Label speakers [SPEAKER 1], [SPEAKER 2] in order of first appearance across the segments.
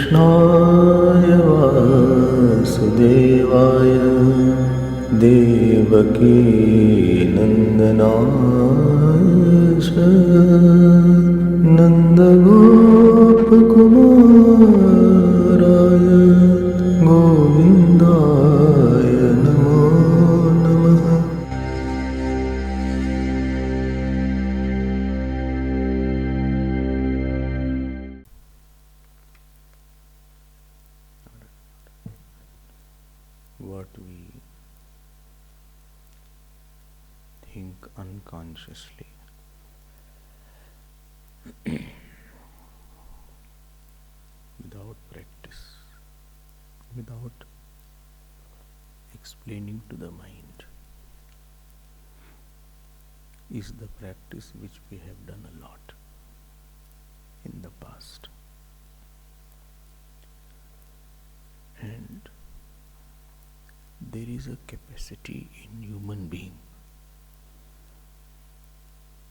[SPEAKER 1] कृष्णाय वासुदेवाय देवकी नन्दनाय च नन्दगोपकुमाराय गोविन्दाय नमो नमः। What we think unconsciously without practice, without explaining to the mind, is the practice which we have done a lot in the past. And there is a capacity in human being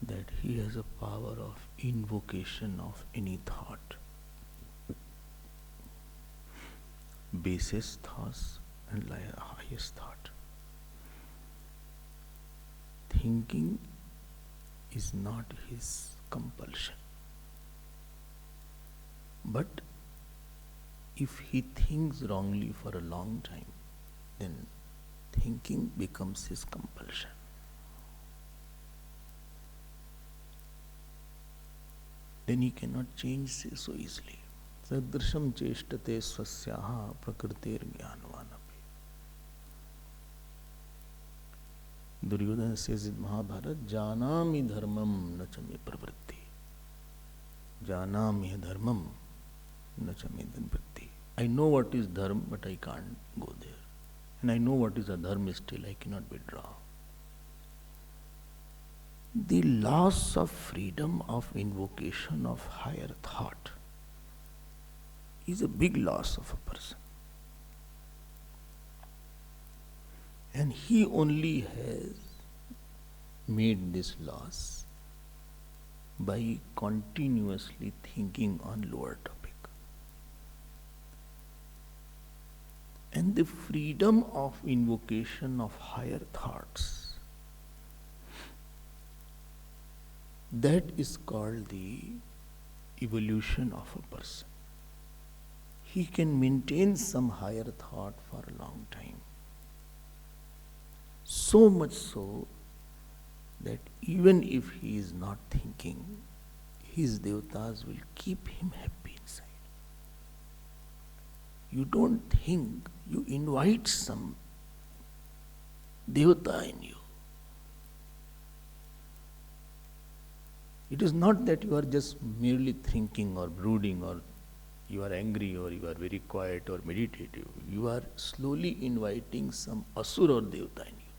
[SPEAKER 1] that he has a power of invocation of any thought, basest thoughts and highest thought. Thinking is not his compulsion, but if he thinks wrongly for a long time, then thinking becomes his compulsion. Then he cannot change so easily. Sadrisham cheshtate swasyaha prakritir jnanvanapi. Duryodhana says in Mahabharata, Janami dharmam nachame pravritti. Janami dharmam nachame pravritti. I know what is dharma, but I can't go there. And I know what is adharma, still I cannot withdraw. The loss of freedom of invocation of higher thought is a big loss of a person. And he only has made this loss by continuously thinking on lower topic. And the freedom of invocation of higher thoughts, that is called the evolution of a person. He can maintain some higher thought for a long time. So much so that even if he is not thinking, his devatas will keep him happy inside. You don't think, you invite some devata in you. It is not that you are just merely thinking or brooding, or you are angry, or you are very quiet or meditative. You are slowly inviting some asura or devata in you.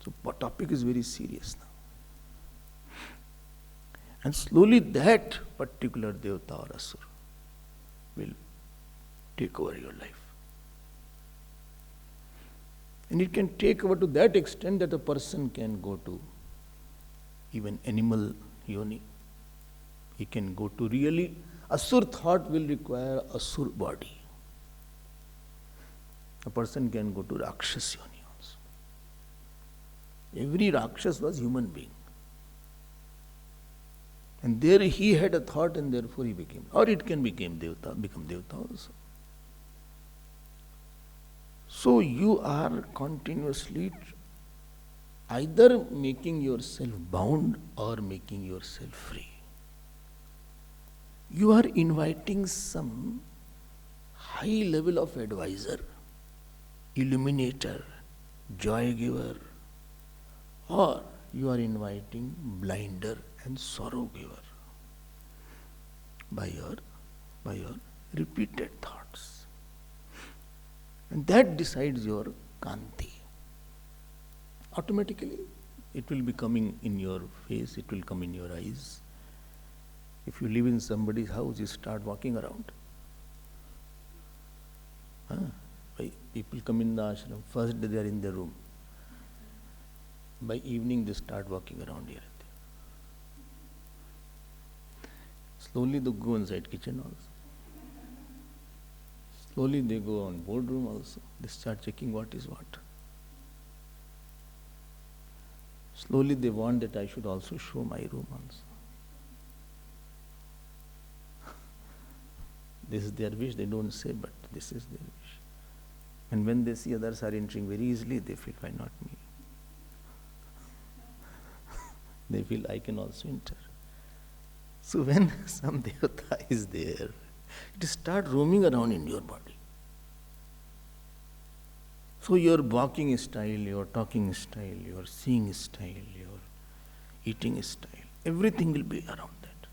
[SPEAKER 1] So the topic is very serious now. And slowly that particular devata or asura will take over your life. And it can take over to that extent that a person can go to even animal yoni. He can go to really, asur thought will require asur body. A person can go to Rakshas yoni also. Every Rakshas was human being. And there he had a thought and therefore he became, or it can become devata also. So you are continuously either making yourself bound or making yourself free. You are inviting some high level of advisor, illuminator, joy giver, or you are inviting blinder and sorrow giver by your repeated thoughts. And that decides your kanti. Automatically, it will be coming in your face, it will come in your eyes. If you live in somebody's house, you start walking around. People come in the ashram, first day they are in their room. By evening they start walking around here and there. Slowly they go inside kitchen also. Slowly they go on boardroom also. They start checking what is what. Slowly they want that I should also show my room also. This is their wish, they don't say, but this is their wish. And when they see others are entering very easily, they feel, why not me? They feel I can also enter. So when some devata is there, it start roaming around in your body. So your walking style, your talking style, your seeing style, your eating style, everything will be around that.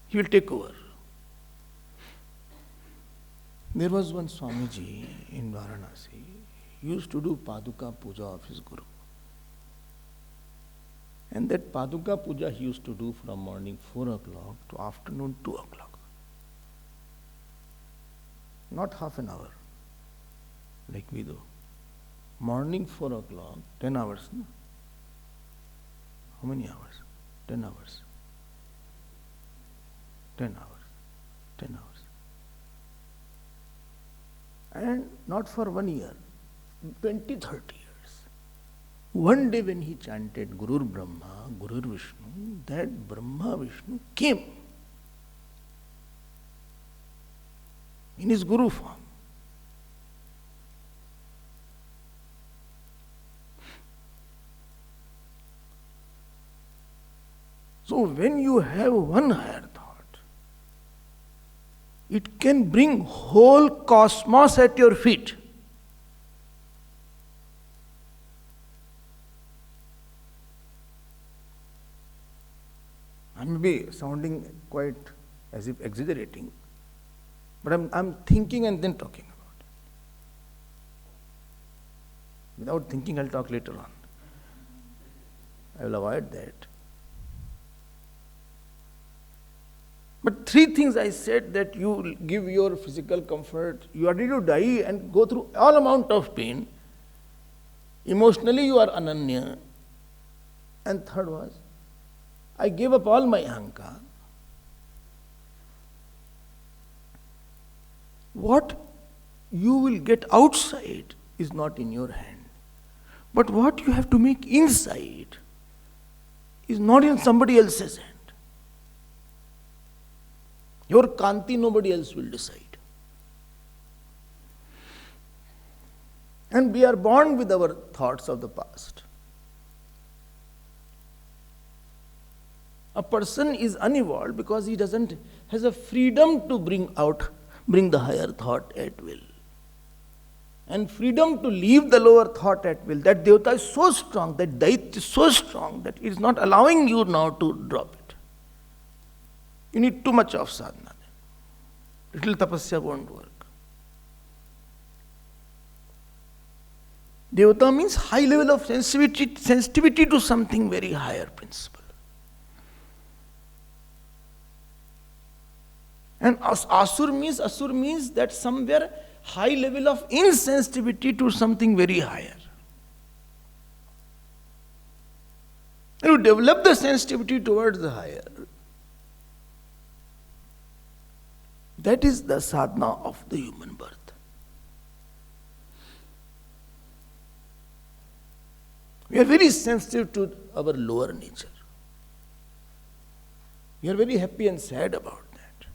[SPEAKER 1] He will take over. There was one Swamiji in Varanasi. He used to do Paduka Puja of his Guru. And that Paduka Puja he used to do from morning 4 o'clock to afternoon 2 o'clock. Not half an hour, like we do. Morning 4 o'clock, 10 hours. No? How many hours? 10 hours. 10 hours. 10 hours. And not for 1 year, 20, 30 years. One day when he chanted Gurur Brahma, Gurur Vishnu, that Brahma Vishnu came in his Guru form. So when you have one higher thought, it can bring whole cosmos at your feet. I may be sounding quite as if exaggerating, but I'm thinking and then talking about it. Without thinking, I'll talk later on. I will avoid that. But 3 things I said that you give your physical comfort, you are ready to die and go through all amount of pain. Emotionally you are ananya. And third was, I gave up all my ahankar. What you will get outside is not in your hand. But what you have to make inside is not in somebody else's hand. Your Kanti, nobody else will decide. And we are born with our thoughts of the past. A person is unevolved because he has a freedom to bring the higher thought at will. And freedom to leave the lower thought at will. That Devata is so strong, that Daitya is so strong that it is not allowing you now to drop it. You need too much of sadhana. Little tapasya won't work. Devata means high level of sensitivity to something very higher principle. And asur means that somewhere high level of insensitivity to something very higher. And you develop the sensitivity towards the higher. That is the sadhana of the human birth. We are very sensitive to our lower nature. We are very happy and sad about that.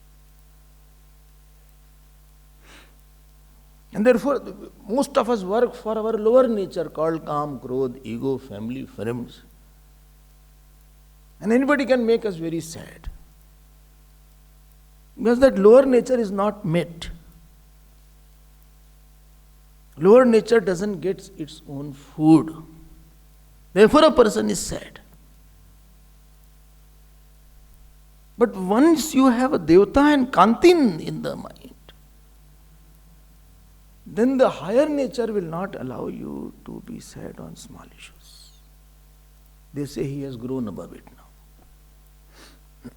[SPEAKER 1] And therefore, most of us work for our lower nature called Kam, Krodh, ego, family, friends. And anybody can make us very sad. Because that lower nature is not met. Lower nature doesn't get its own food. Therefore a person is sad. But once you have a Devata and Kantin in the mind, then the higher nature will not allow you to be sad on small issues. They say he has grown above it now.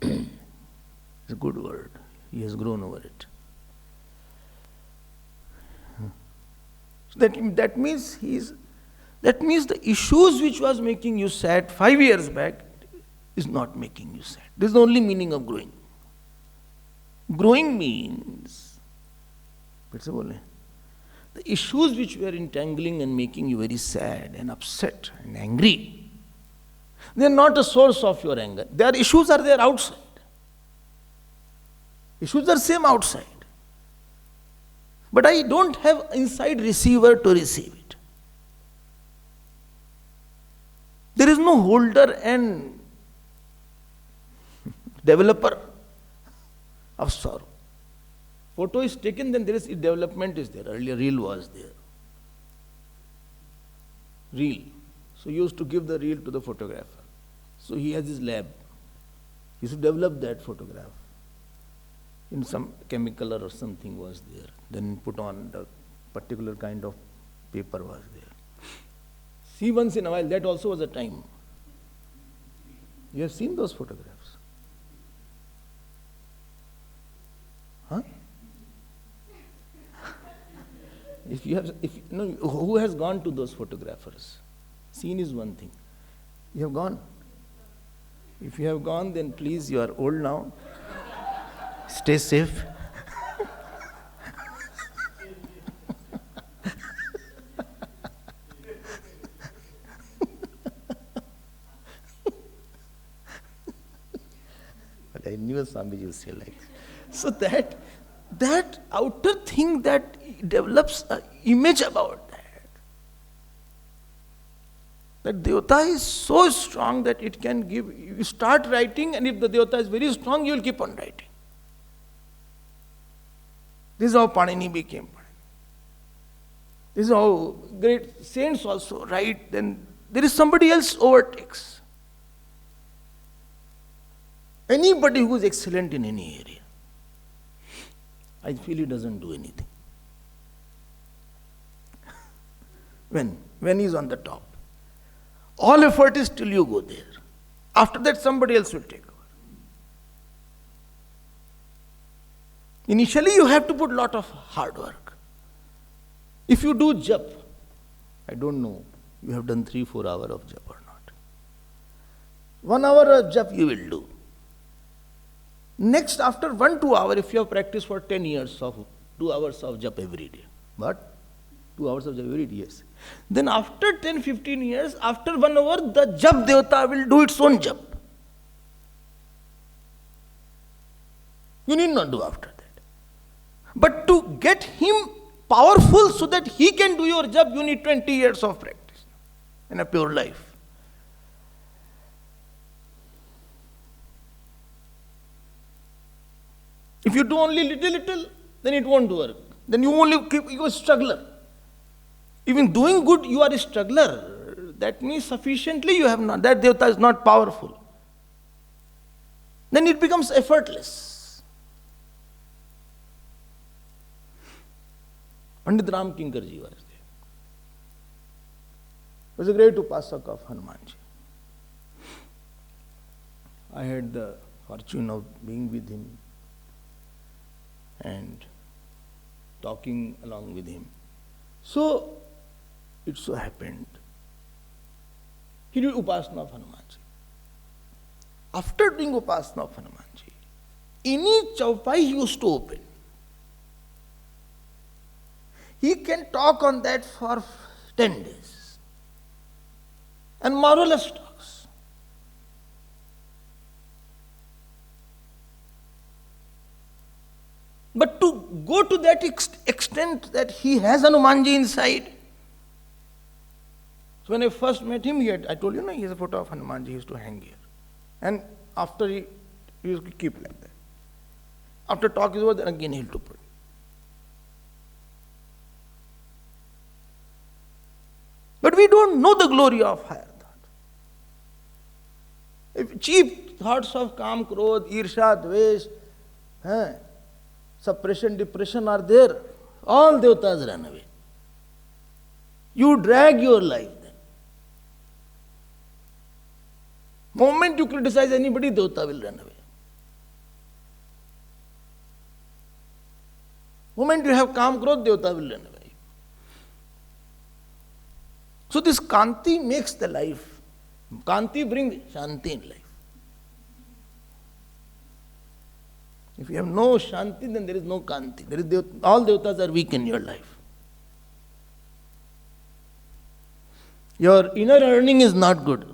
[SPEAKER 1] It's a good word. He has grown over it. So that means the issues which was making you sad 5 years back, is not making you sad. This is the only meaning of growing. Growing means, the issues which were entangling and making you very sad and upset and angry, they are not a source of your anger. Their issues are there outside. Issues are same outside. But I don't have inside receiver to receive it. There is no holder and developer of sorrow. Photo is taken, then there is development is there. Earlier reel was there. Reel. So he used to give the reel to the photographer. So he has his lab. He used to develop that photograph. In some chemical or something was there. Then put on the particular kind of paper was there. See once in a while, that also was a time. You have seen those photographs? Huh? Who has gone to those photographers? Seen is one thing. You have gone? If you have gone, then please, you are old now. Stay safe. But I knew Swamiji would say like this. So that outer thing that develops an image about that Devata is so strong that it can give, you start writing, and if the Devata is very strong, you will keep on writing. This is how Panini became Panini. This is how great saints also write, then there is somebody else overtakes. Anybody who is excellent in any area, I feel he doesn't do anything. When he is on the top. All effort is till you go there. After that, somebody else will take over. Initially, you have to put a lot of hard work. If you do jap, I don't know, you have done 3-4 hours of jap or not. 1 hour of jap you will do. Next, after 1-2 hours, if you have practiced for 10 years of 2 hours of jap every day. What? 2 hours of jap every day, yes. Then after 10-15 years, after 1 hour, the jap devata will do its own jap. You need not do after that. But to get him powerful so that he can do your jap, you need 20 years of practice in a pure life. If you do only little, then it won't work. Then you only keep, you are a struggler. Even doing good, you are a struggler. That means sufficiently you have not, that devata is not powerful. Then it becomes effortless. Pandit Ram Kinkarji was there. He was a great upasak of Hanumanji. I had the fortune of being with him and talking along with him. So, it so happened, he did Upasana of Hanumanji. After doing Upasana of Hanumanji, any chaupai he used to open. He can talk on that for 10 days. And marvelous talks. But to go to that extent that he has Hanumanji inside. So when I first met him, I told you, he has a photo of Hanumanji, he used to hang here. And after he used to keep like that. After talk is over, then again he will put. But we don't know the glory of higher thought. If cheap thoughts of kam, krodh, irsha, dvesh, suppression, depression are there, all devatas run away. You drag your life then. Moment you criticize anybody, devata will run away. Moment you have kam, krodh, devata will run away. So this Kanti makes the life. Kanti brings Shanti in life. If you have no Shanti, then there is no Kanti. All devatas are weak in your life. Your inner earning is not good.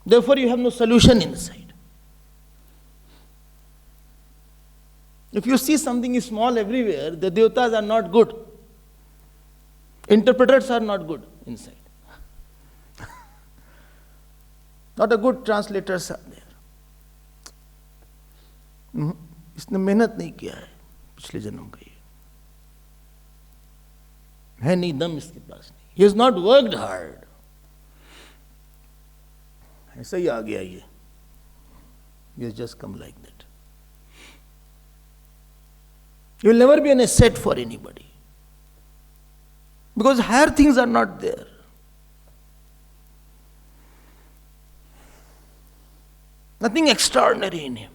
[SPEAKER 1] Therefore, you have no solution inside. If you see something is small everywhere, the devatas are not good. Interpreters are not good inside. Not a good translators are there. इसने मेहनत नहीं किया है पिछले जन्म का, ये है नहीं दम इसके पास नहीं. He has not worked hard. ऐसा ही आ गया ये. He has just come like that. You will never be an asset for anybody. Because higher things are not there. Nothing extraordinary in him.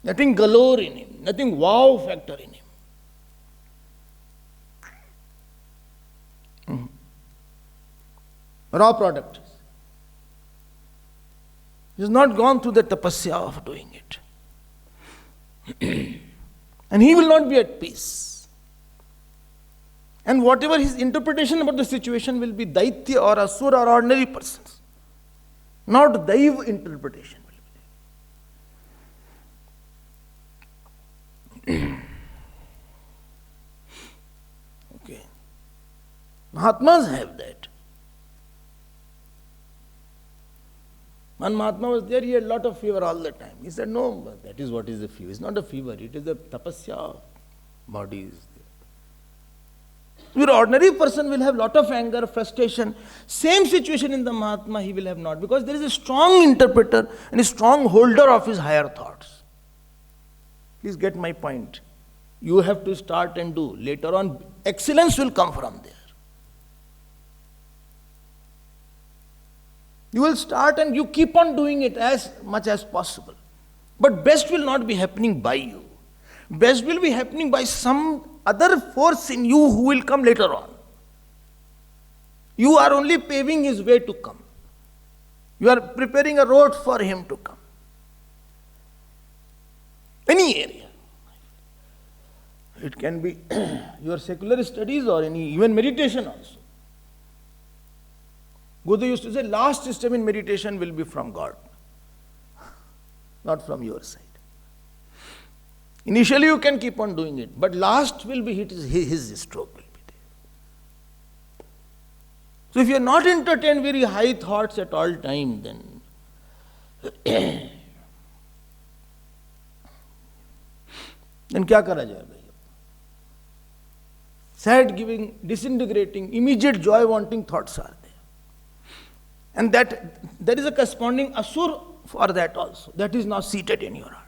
[SPEAKER 1] Nothing galore in him. Nothing wow factor in him. Raw product. He has not gone through the tapasya of doing it. And he will not be at peace. And whatever his interpretation about the situation will be daitya or asura or ordinary persons. Not daiva interpretation. Okay. Mahatmas have that. One Mahatma was there, he had a lot of fever all the time. He said, no, that is what is the fever. It's not a fever, it is the tapasya. Body is there. Your ordinary person will have lot of anger, frustration. Same situation in the Mahatma he will have not, because there is a strong interpreter and a strong holder of his higher thoughts. Please get my point. You have to start and do. Later on, excellence will come from there. You will start and you keep on doing it as much as possible. But best will not be happening by you. Best will be happening by some other force in you who will come later on. You are only paving his way to come. You are preparing a road for him to come. Any area. It can be your secular studies or even meditation also. Buddha used to say, last step in meditation will be from God, not from your side. Initially you can keep on doing it, but last will be his stroke will be there. So if you are not entertained very high thoughts at all time, then क्या करा जाए भाई? Sad giving, disintegrating, immediate joy wanting thoughts are there. And that there is a corresponding asur for that also. That is now seated in your heart.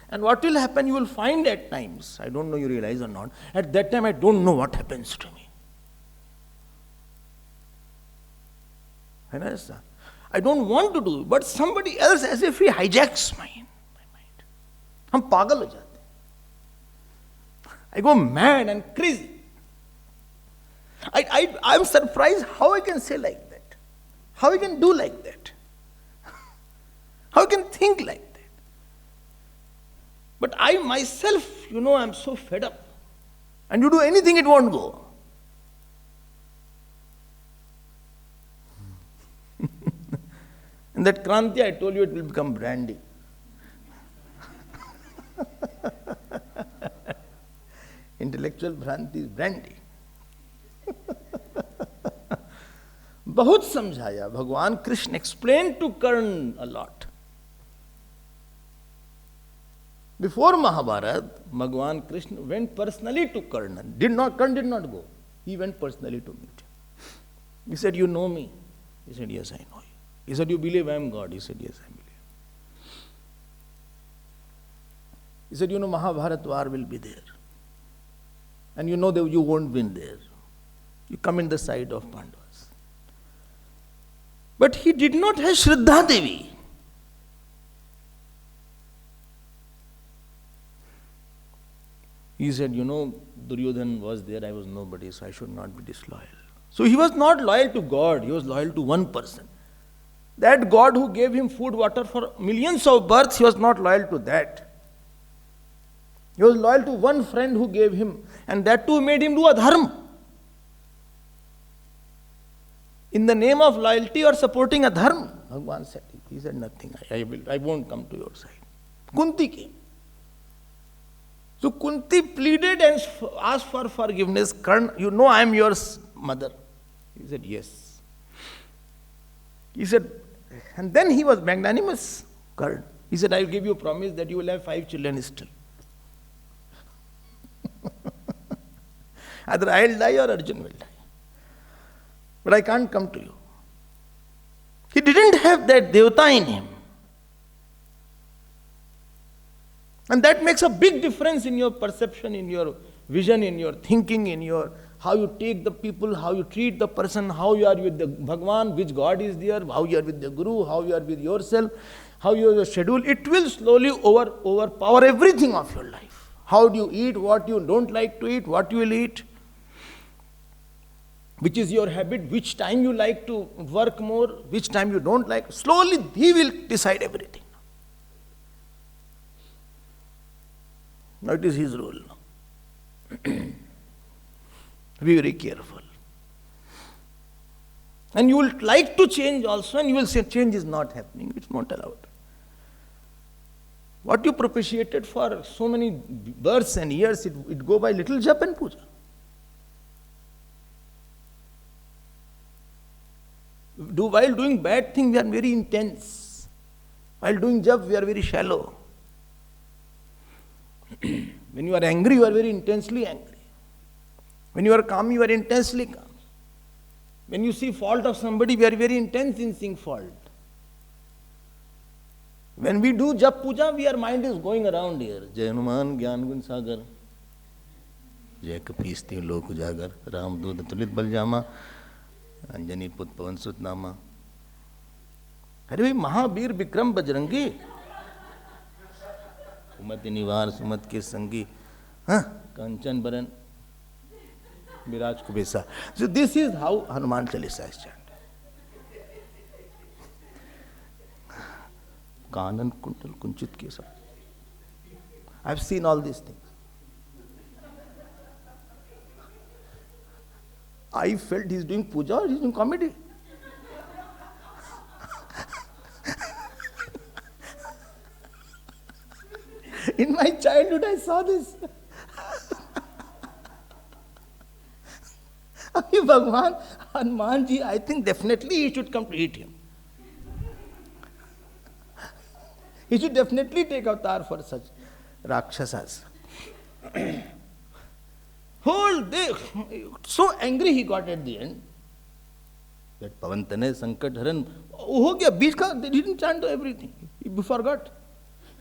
[SPEAKER 1] And what will happen, you will find at times, I don't know you realize or not, at that time I don't know what happens to me. I don't want to do it, but somebody else as if he hijacks my mind. हम पागल हो जाते हैं. I go mad and crazy. I'm surprised how I can say like that. How I can do like that? How I can think like that? But I myself, I'm so fed up. And you do anything, it won't go. And that Kranti, I told you, it will become brandy. Intellectual Bhranti is brandy. बहुत समझाया. भगवान Krishna explained to Karna a lot. Before Mahabharata, Bhagwan Krishna went personally to Karna. Karna did not go. He went personally to meet him. He said, you know me? He said, yes, I know you. He said, you believe I am God? He said, yes, I believe. He said, Mahabharata war will be there. And you know that you won't win there. You come in the side of Pandavas. But he did not have Shraddha Devi. He said, Duryodhan was there, I was nobody, so I should not be disloyal. So he was not loyal to God, he was loyal to one person. That God who gave him food, water for millions of births, he was not loyal to that. He was loyal to one friend who gave him, and that too made him do a dharma. In the name of loyalty or supporting a dharma, Bhagavan said, he said nothing, I won't come to your side. Kunti came. So Kunti pleaded and asked for forgiveness. Karna, you know I am your mother. He said, yes. He said, and then he was magnanimous. Karna. He said, I will give you a promise that you will have 5 children still. Either I will die or Arjun will die. But I can't come to you. He didn't have that devata in him. And that makes a big difference in your perception, in your vision, in your thinking, in your how you take the people, how you treat the person, how you are with the Bhagavan, which God is there, how you are with the Guru, how you are with yourself, how you are your schedule. It will slowly overpower everything of your life. How do you eat, what you don't like to eat, what you will eat, which is your habit, which time you like to work more, which time you don't like. Slowly he will decide everything. Now it is his role now. Be very careful. And you will like to change also, and you will say change is not happening, it's not allowed. What you propitiated for so many births and years, it go by little jap and puja. While doing bad things, we are very intense. While doing jap, we are very shallow. When you are angry, you are very intensely angry. When you are calm, you are intensely calm. When you see fault of somebody, we are very intense in seeing fault. When we do jap puja, our mind is going around here. Jai Hanuman Gyan Gun Sagar. Jai Kapishti Lok Ujagar. Ram Dud Tulit Baljama. Anjani Put Pavan Sut Nama. Hare Mahabir Bikram Bajrangi. Umati Nivar Sumat Ke Sangi. Kanchan Baran. Miraj Kubesa. So this is how Hanuman Chalisa is chanted. Kanan Kuntal Kunchit Kesa. I have seen all these things. I felt he is doing puja or he is doing comedy. In my childhood I saw this. Bhagavan, Hanumanji, I think definitely he should come to eat him. He should definitely take avatar for such Rakshasas. Whole day, so angry he got at the end. That Pavantane, Sankat, Haran, ho gaya, beach ka, they didn't chant everything. He forgot.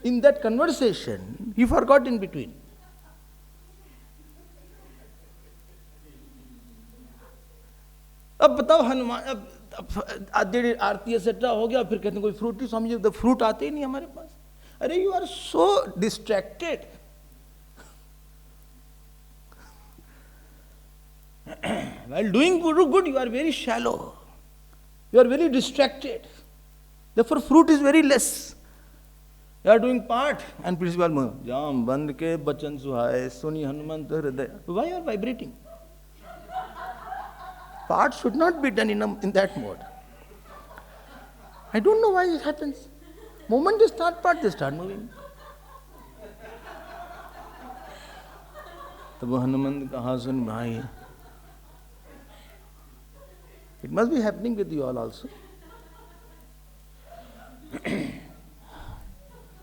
[SPEAKER 1] In that conversation, he forgot in between. अब बताओ हनुमान अब आरती etcetera हो गया फिर कहते हैं कोई fruit ही स्वामी जी द फ्रूट आते ही नहीं हमारे पास अरे you are so distracted while doing good you are very shallow, you are very distracted, therefore fruit is very less. You are doing part and principal jam band ke bachan suhaye suni Hanuman hriday, why you are vibrating? Part should not be done in that mode. I don't know why this happens. Moment they start part, they start moving. तब हनुमान कहा सुन भाई. It must be happening with you all also.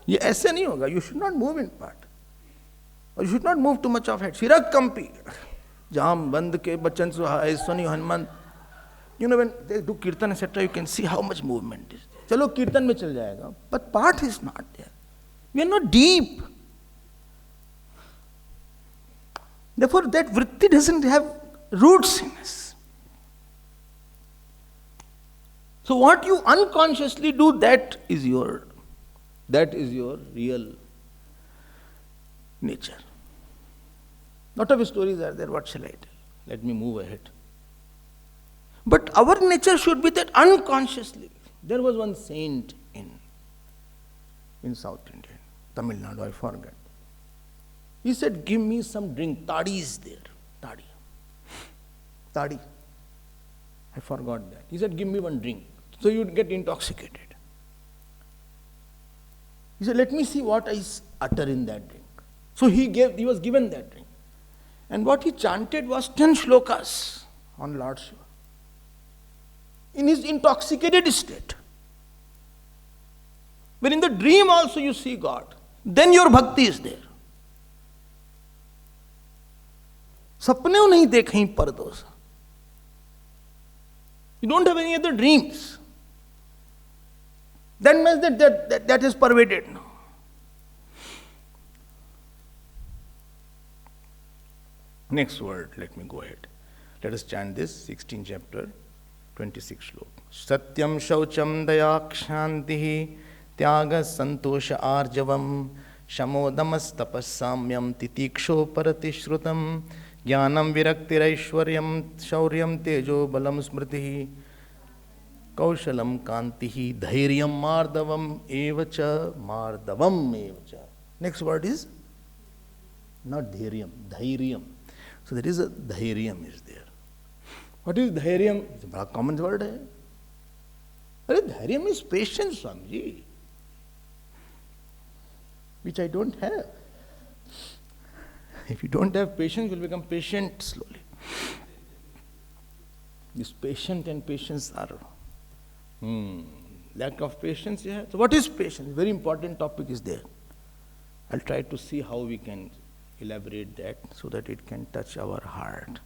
[SPEAKER 1] ये ऐसे नहीं होगा. You should not move in part. Or you should not move too much of head. Firak kampi. Jam band ke bachan suhaye suni Hanuman. You know when they do kirtan etc. you can see how much movement is there. चलो कीर्तन में चल जाएगा. But part is not there. We are not deep. Therefore that vritti doesn't have roots in us. So what you unconsciously do, that is your real nature. Lot of stories are there, what shall I tell? Let me move ahead. But our nature should be that unconsciously, There was one saint in South India, Tamil Nadu, I forget. He said, give me some drink. Tadi is there. Tadi. I forgot that. He said, give me one drink. So you would get intoxicated. He said, let me see what I utter in that drink. So he was given that drink. And what he chanted was 10 shlokas on Lord Shiva. In his intoxicated state. When in the dream also you see God, then your bhakti is there. सपने में नहीं देखें Pradosh. You don't have any other dreams. That means that is pervaded now. Next word, let me go ahead. Let us chant this, 16th chapter, 26 slok. Satyam shaucham daya kshantihi tyaga santosha arjavam shamodamas tapassamyam titiksho paratishrutam jnanam viraktirashwaryam shauryam tejo balam smritihi kaushalam kantihi dhairyam mardavam evacha. Next word is not dhairyam, dhairyam. So there is a dhairyam is there. What is dhairyam? It's a very common word. Dhairyam is patience, Swamiji, which I don't have. If you don't have patience, you will become patient slowly. This patient and patience are lack of patience you have. So what is patience? Very important topic is there. I'll try to see how we can elaborate that so that it can touch our heart.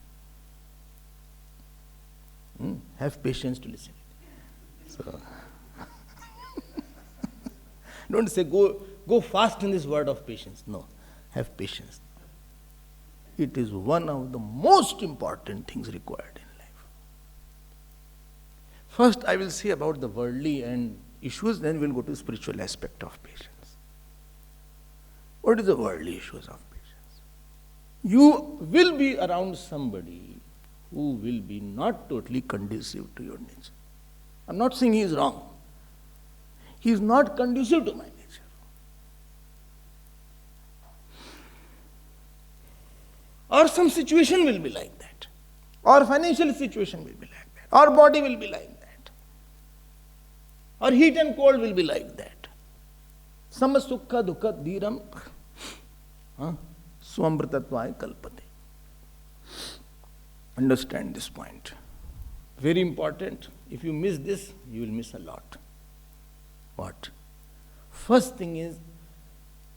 [SPEAKER 1] Have patience to listen. So don't say go fast in this word of patience. No, have patience. It is one of the most important things required in life. First, I will say about the worldly and issues, then we'll go to spiritual aspect of patience. What is the worldly issues of patience? You will be around somebody who will be not totally conducive to your nature. I'm not saying he is wrong. He is not conducive to my nature. Or some situation will be like that. Or financial situation will be like that. Or body will be like that. Or heat and cold will be like that. Sama sukha dukha dhiram swamritatvaaya kalpate. Understand this point. Very important. If you miss this, you will miss a lot. What? First thing is,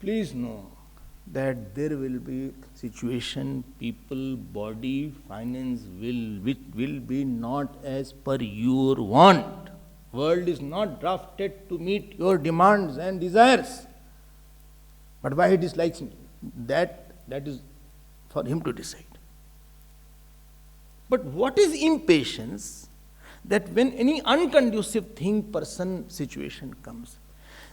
[SPEAKER 1] please know that there will be situation, people, body, finance which will be not as per your want. World is not drafted to meet your demands and desires. But why he dislikes me? That is for him to decide. But what is impatience? That when any unconducive thing, person, situation comes,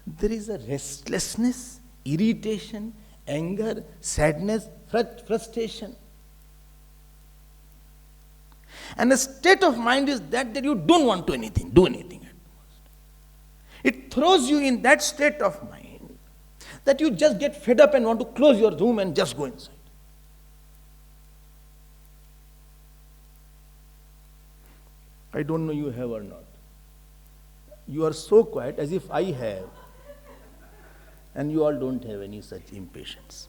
[SPEAKER 1] there is a restlessness, irritation, anger, sadness, frustration. And a state of mind is that you don't want to do anything at most. It throws you in that state of mind that you just get fed up and want to close your room and just go inside. I don't know you have or not. You are so quiet as if I have. And you all don't have any such impatience.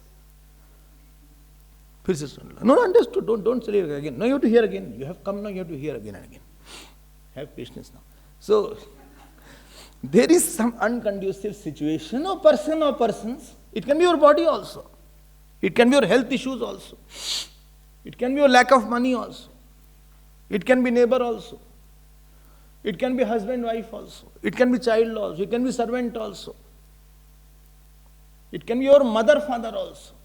[SPEAKER 1] No, understood. Don't say it again. No, you have to hear again. You have come now, you have to hear again and again. Have patience now. So, there is some unconducive situation or person or persons. It can be your body also. It can be your health issues also. It can be your lack of money also. It can be neighbor also. It can be husband, wife also. It can be child also. It can be servant also. It can be your mother, father also.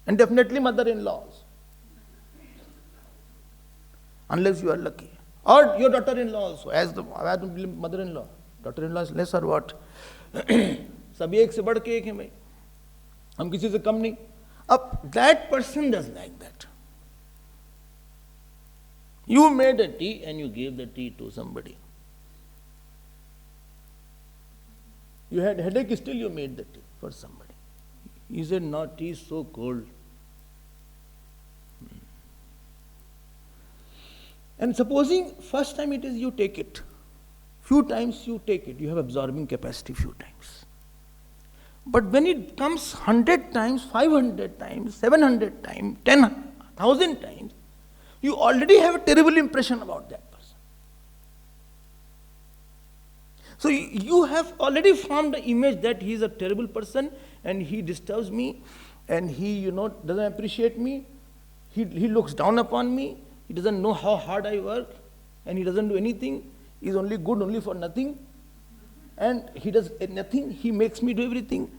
[SPEAKER 1] And definitely mother-in-law also. Unless you are lucky. Or your daughter-in-law also. As the mother-in-law. Daughter-in-law is less or what? सभी एक से बढ़ के एक हैं भाई. हम किसी से कम नहीं. Up, that person does like that. You made a tea and you gave the tea to somebody. You had headache, still you made the tea for somebody. He said, no, tea is so cold. And supposing first time it is you take it, few times you take it, you have absorbing capacity few times. But when it comes 100 times, 500 times, 700 times, 10,000 times, you already have a terrible impression about that person. So you have already formed the image that he is a terrible person and he disturbs me and he, doesn't appreciate me. He looks down upon me. He doesn't know how hard I work and he doesn't do anything. He is only good only for nothing. And he does nothing. He makes me do everything.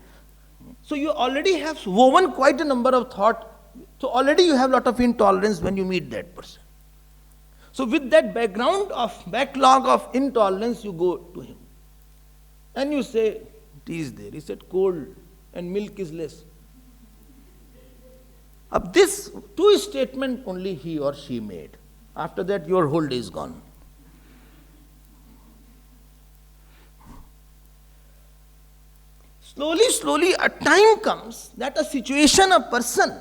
[SPEAKER 1] So you already have woven quite a number of thoughts. So already you have a lot of intolerance when you meet that person. So with that backlog of intolerance, you go to him. And you say, tea is there. He said, cold and milk is less. Of this two statement only he or she made. After that, your whole day is gone. Slowly, a time comes that a situation, a person,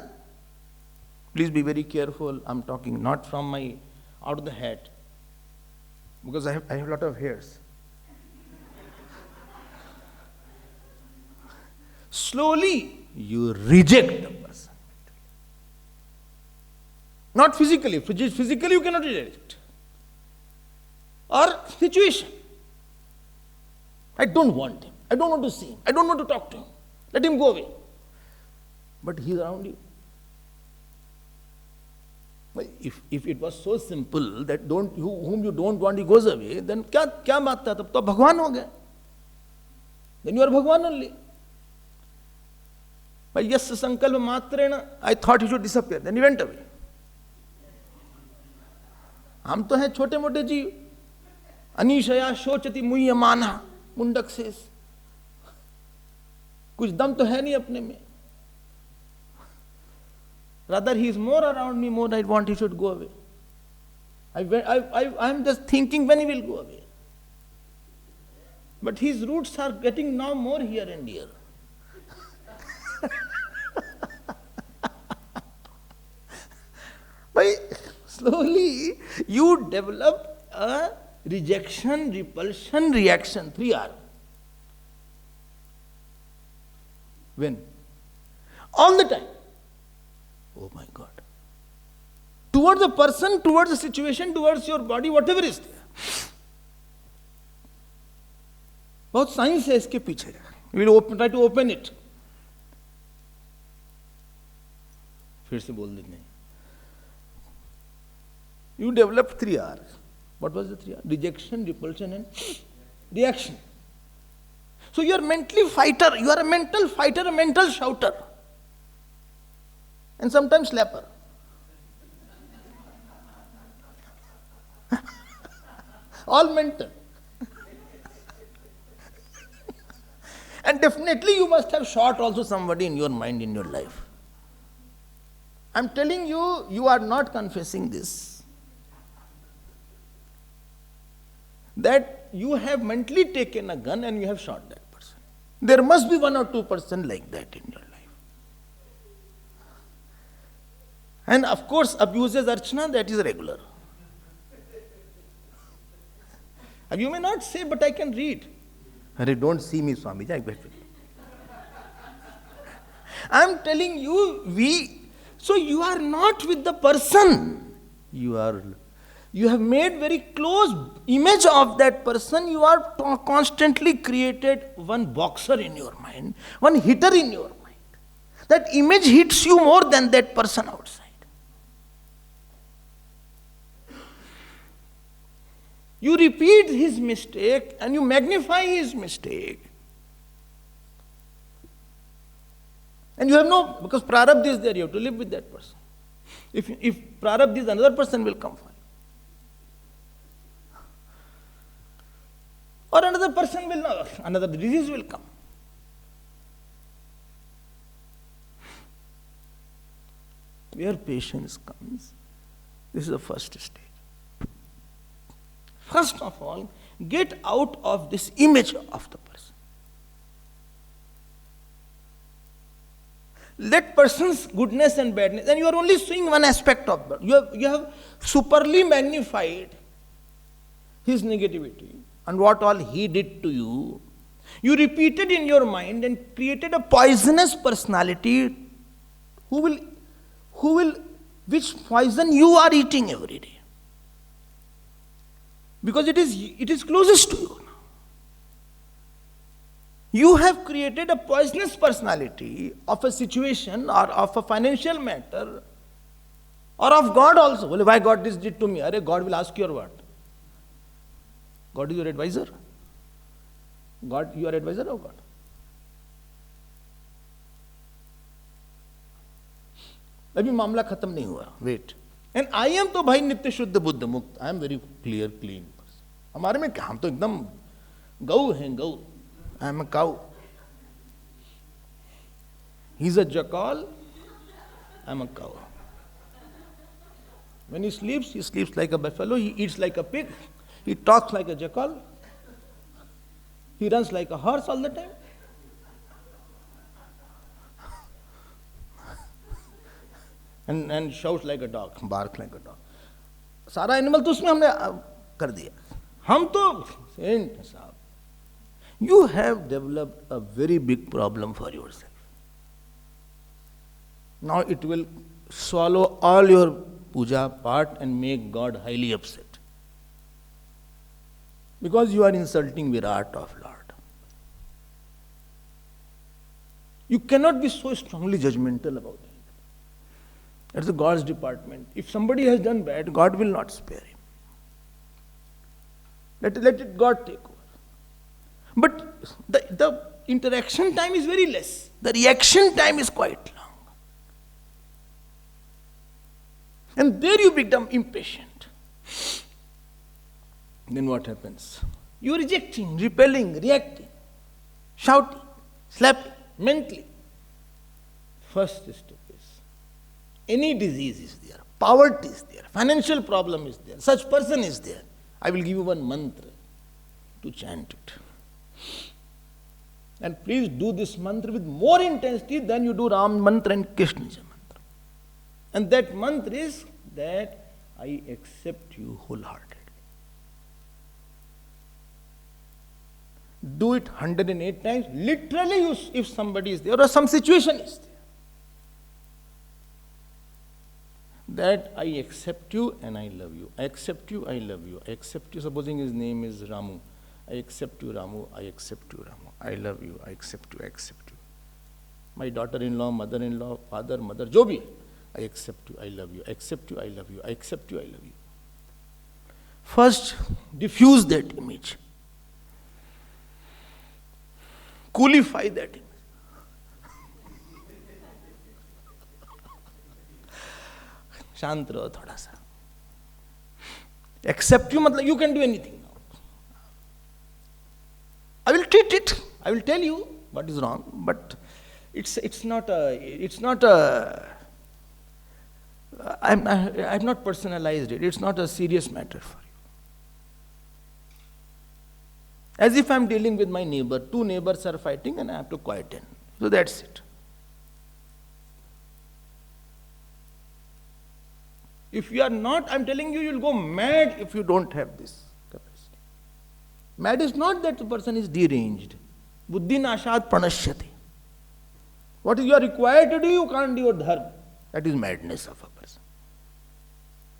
[SPEAKER 1] please be very careful, I'm talking not from my out of the hat, because I have a lot of hairs. Slowly, you reject the person. Not physically. Physically, you cannot reject. Or situation. I don't want him. I don't want to see him. I don't want to talk to him. Let him go away. But he is around you. If it was so simple that whom you don't want, he goes away, then kya baat tha? Tab to Bhagwan ho gaya. Then you are Bhagwan only. By yes sankalpa matrena, I thought he should disappear. Then he went away. हम तो हैं छोटे मोटे जीव. अनिशया शोचति मुह्यमाना, मुंडक शेष. कुछ दम तो है नहीं अपने में. Rather, he is more around me, more I want he should go away. I am just thinking when he will go away. But his roots are getting now more here and here. By slowly, you develop a rejection, repulsion, reaction, 3R. When? All the time. Oh my God. Towards the person, towards the situation, towards your body, whatever is there. बहुत science है इसके पीछे. We will try to open it. फिर से बोल देते हैं. You develop 3R. What was the 3R? Rejection, repulsion and reaction. So you are mentally fighter. You are a mental fighter, a mental shouter. And sometimes slapper. All mental. And definitely you must have shot also somebody in your mind, in your life. I'm telling you, you are not confessing this. That you have mentally taken a gun and you have shot that person. There must be 1 or 2% like that in your life. And of course, abuses Archana, that is regular. And you may not say, but I can read. Arey, don't see me, Swami. I'm telling you, so you are not with the person. You have made very close image of that person. You are constantly created one boxer in your mind, one hitter in your mind. That image hits you more than that person outside. You repeat his mistake and you magnify his mistake. And you have because prarabdha is there, you have to live with that person. If prarabdha is, another person will come for you. Or another person will not, another disease will come. Where patience comes, this is the first stage. First of all, get out of this image of the person. That person's goodness and badness, and you are only seeing one aspect of that. You have superly magnified his negativity and what all he did to you. You repeated in your mind and created a poisonous personality which poison you are eating every day. Because it is closest to you. You have created a poisonous personality of a situation or of a financial matter or of God also. Well, why God this did to me? God will ask you or what? God is your advisor? God, you are advisor of God. अभी मामला खत्म नहीं हुआ. Wait. And I am तो भाई नित्य शुद्ध बुद्ध मुक्त. I am very clear, clean person. हमारे में क्या, हम तो एकदम गौ हैं, गौ. I am a cow. He is a jackal. I am a cow. When he sleeps like a buffalo. He eats like a pig. He talks like a jackal. He runs like a horse all the time. And shouts like a dog, barks like a dog. सारा animal तो उसमें हमने कर दिया. हम तो Saint हैं साहब. You have developed a very big problem for yourself. Now it will swallow all your puja part and make God highly upset. Because you are insulting Virat of Lord. You cannot be so strongly judgmental about it. That's the God's department. If somebody has done bad, God will not spare him. Let it God take over. But the interaction time is very less. The reaction time is quite long. And there you become impatient. Then what happens? You are rejecting, repelling, reacting, shouting, slapping, mentally. First step is, any disease is there, poverty is there, financial problem is there, such person is there. I will give you one mantra to chant it. And please do this mantra with more intensity than you do Ram mantra and Krishna mantra. And that mantra is that I accept you wholeheartedly. Do it 108 times. Literally, if somebody is there or some situation is there, that I accept you and I love you. I accept you, I love you. I accept you. Supposing his name is Ramu. I accept you, Ramu. I accept you, Ramu. I love you. I accept you. I accept you. My daughter-in-law, mother-in-law, father, mother, jo bhi. I accept you. I love you. I accept you. I love you. I accept you. I love you. First, diffuse that image. Coolify that image. शांत रहो थोड़ा सा. Accept you मतलब you can do anything now. I will treat it. I will tell you what is wrong, but it's not a I've not personalized it. It's not a serious matter for you. As if I'm dealing with my neighbor. Two neighbors are fighting and I have to quieten. So that's it. If you are not, I'm telling you, you'll go mad if you don't have this capacity. Mad is not that the person is deranged. Buddhi nashad pranashyati. What you are required to do, you can't do your dharma. That is madness of a person.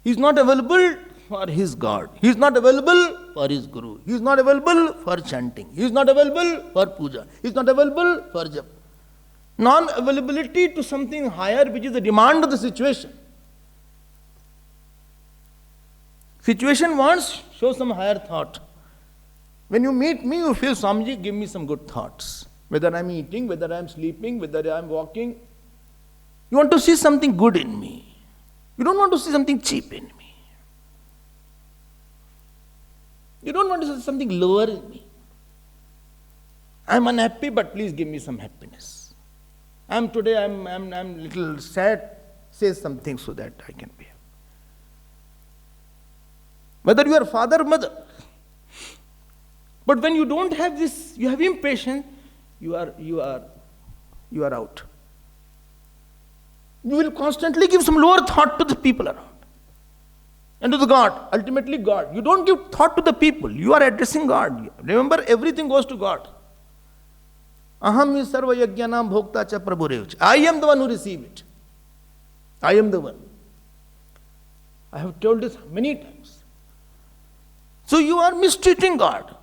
[SPEAKER 1] He is not available for his God. He is not available for his Guru. He is not available for chanting. He is not available for puja. He is not available for japa. Non-availability to something higher, which is the demand of the situation. Situation wants, show some higher thought. When you meet me, you feel, Swamiji, give me some good thoughts. Whether I'm eating, whether I'm sleeping, whether I'm walking. You want to see something good in me. You don't want to see something cheap in me. You don't want to see something lower in me. I'm unhappy, but please give me some happiness. I'm little sad. Say something so that I can be happy. Whether you are father or mother. But when you don't have this, you have impatience, you are out. You will constantly give some lower thought to the people around. And to the God, ultimately God. You don't give thought to the people. You are addressing God. Remember, everything goes to God. Aham hi sarva yajnanam bhokta cha prabhurevach. I am the one who received it. I am the one. I have told this many times. So you are mistreating God.